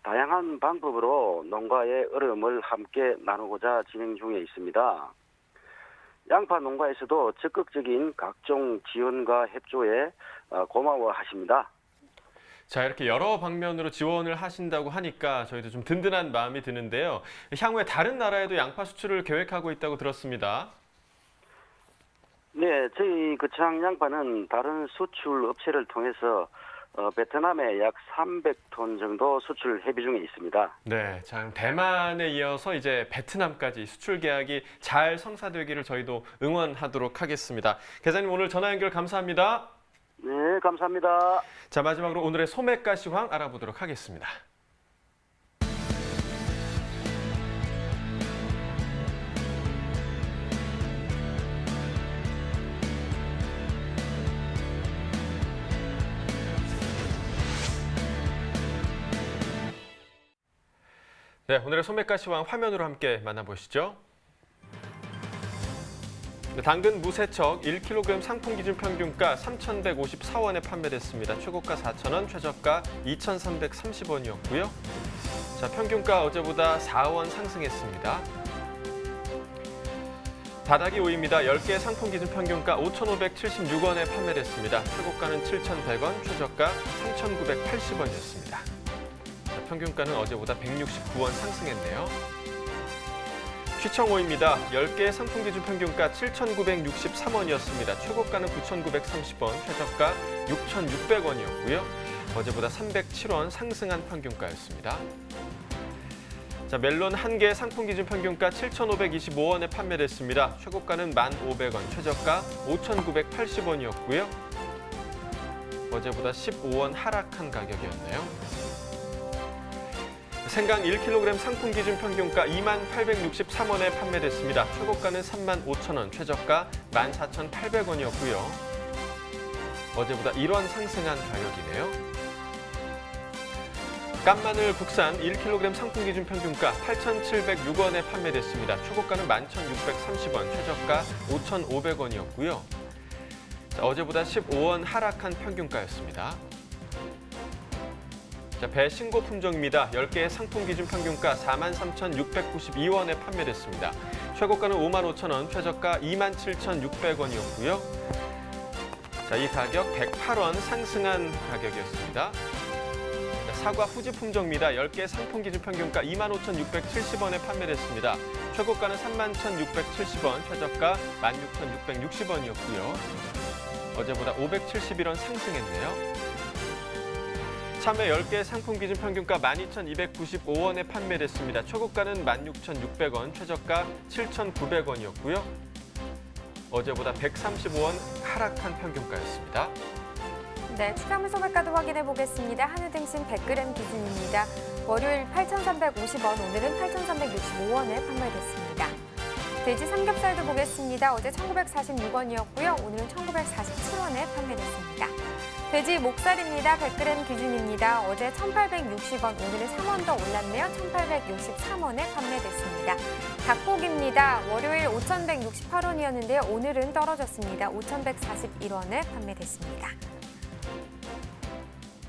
다양한 방법으로 농가의 어려움을 함께 나누고자 진행 중에 있습니다. 양파 농가에서도 적극적인 각종 지원과 협조에 고마워하십니다. 자, 이렇게 여러 방면으로 지원을 하신다고 하니까 저희도 좀 든든한 마음이 드는데요. 향후에 다른 나라에도 양파 수출을 계획하고 있다고 들었습니다. 네, 저희 거창 양파는 다른 수출 업체를 통해서 베트남에 약 300톤 정도 수출 협의 중에 있습니다. 네, 자, 그럼 대만에 이어서 이제 베트남까지 수출 계약이 잘 성사되기를 저희도 응원하도록 하겠습니다. 계장님 오늘 전화 연결 감사합니다. 네, 감사합니다. 자, 마지막으로 오늘의 소매가 시황 알아보도록 하겠습니다. 네, 오늘의 소매가 시황 화면으로 함께 만나보시죠. 네, 당근 무세척 1kg 상품 기준 평균가 3,154원에 판매됐습니다. 최고가 4,000원, 최저가 2,330원이었고요. 자, 평균가 어제보다 4원 상승했습니다. 바닥이 오입니다. 10개 상품 기준 평균가 5,576원에 판매됐습니다. 최고가는 7,100원, 최저가 3,980원이었습니다. 평균가는 어제보다 169원 상승했네요. 휘청오입니다. 10개 상품 기준 평균가 7,963원이었습니다. 최고가는 9,930원, 최저가 6,600원이었고요. 어제보다 307원 상승한 평균가였습니다. 자, 멜론 1개 상품 기준 평균가 7,525원에 판매됐습니다. 최고가는 1,500원, 최저가 5,980원이었고요. 어제보다 15원 하락한 가격이었네요. 생강 1kg 상품 기준 평균가 2863원에 판매됐습니다. 최고가는 35,000원, 최저가 14,800원이었고요. 어제보다 1원 상승한 가격이네요. 깐마늘 국산 1kg 상품 기준 평균가 8,706원에 판매됐습니다. 최고가는 11,630원, 최저가 5,500원이었고요. 어제보다 15원 하락한 평균가였습니다. 자, 배 신고 품종입니다. 10개의 상품 기준 평균가 43,692원에 판매됐습니다. 최고가는 55,000원, 최저가 27,600원이었고요. 자, 이 가격 108원 상승한 가격이었습니다. 자, 사과 후지 품종입니다. 10개 상품 기준 평균가 25,670원에 판매됐습니다. 최고가는 31,670원, 최저가 16,660원이었고요. 어제보다 571원 상승했네요. 참외 10개 상품 기준 평균가 12,295원에 판매됐습니다. 최고가는 16,600원, 최저가 7,900원이었고요. 어제보다 135원 하락한 평균가였습니다. 네, 추가물 소매가도 확인해 보겠습니다. 한우 등심 100g 기준입니다. 월요일 8,350원, 오늘은 8,365원에 판매됐습니다. 돼지 삼겹살도 보겠습니다. 어제 1,946원이었고요. 오늘은 1,947원에 판매됐습니다. 돼지 목살입니다. 100g 기준입니다. 어제 1,860원, 오늘은 3원 더 올랐네요. 1,863원에 판매됐습니다. 닭고기입니다. 월요일 5,168원이었는데요. 오늘은 떨어졌습니다. 5,141원에 판매됐습니다.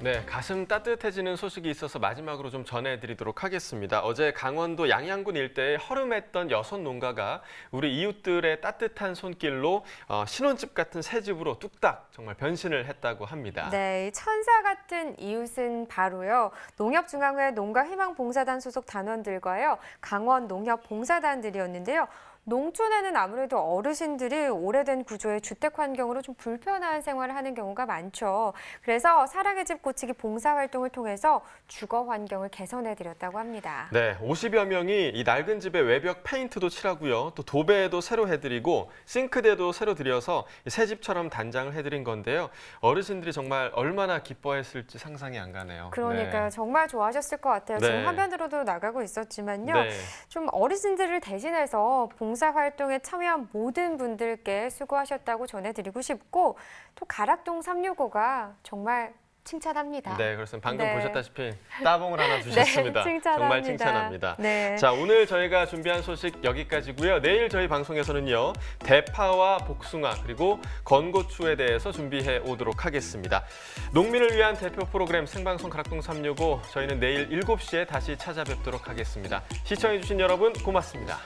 네, 가슴 따뜻해지는 소식이 있어서 마지막으로 좀 전해드리도록 하겠습니다. 어제 강원도 양양군 일대에 허름했던 여섯 농가가 우리 이웃들의 따뜻한 손길로 신혼집 같은 새 집으로 뚝딱 정말 변신을 했다고 합니다. 네, 천사 같은 이웃은 바로요. 농협중앙회 농가희망봉사단 소속 단원들과요. 강원 농협봉사단들이었는데요. 농촌에는 아무래도 어르신들이 오래된 구조의 주택 환경으로 좀 불편한 생활을 하는 경우가 많죠. 그래서 사랑의 집 고치기 봉사활동을 통해서 주거 환경을 개선해드렸다고 합니다. 네, 50여 명이 이 낡은 집에 외벽 페인트도 칠하고요. 또 도배도 새로 해드리고 싱크대도 새로 들여서 새 집처럼 단장을 해드린 건데요. 어르신들이 정말 얼마나 기뻐했을지 상상이 안 가네요. 그러니까요. 네. 정말 좋아하셨을 것 같아요. 네. 지금 화면으로도 나가고 있었지만요. 네. 좀 어르신들을 대신해서 봉사활동에 참여한 모든 분들께 수고하셨다고 전해드리고 싶고 또 가락동 365가 정말 칭찬합니다. 네, 그렇습니다. 방금 네. 보셨다시피 따봉을 하나 주셨습니다. 네, 칭찬합니다. 정말 칭찬합니다. 네. 자, 오늘 저희가 준비한 소식 여기까지고요. 내일 저희 방송에서는요. 대파와 복숭아 그리고 건고추에 대해서 준비해 오도록 하겠습니다. 농민을 위한 대표 프로그램 생방송 가락동 365 저희는 내일 7시에 다시 찾아뵙도록 하겠습니다. 시청해 주신 여러분 고맙습니다.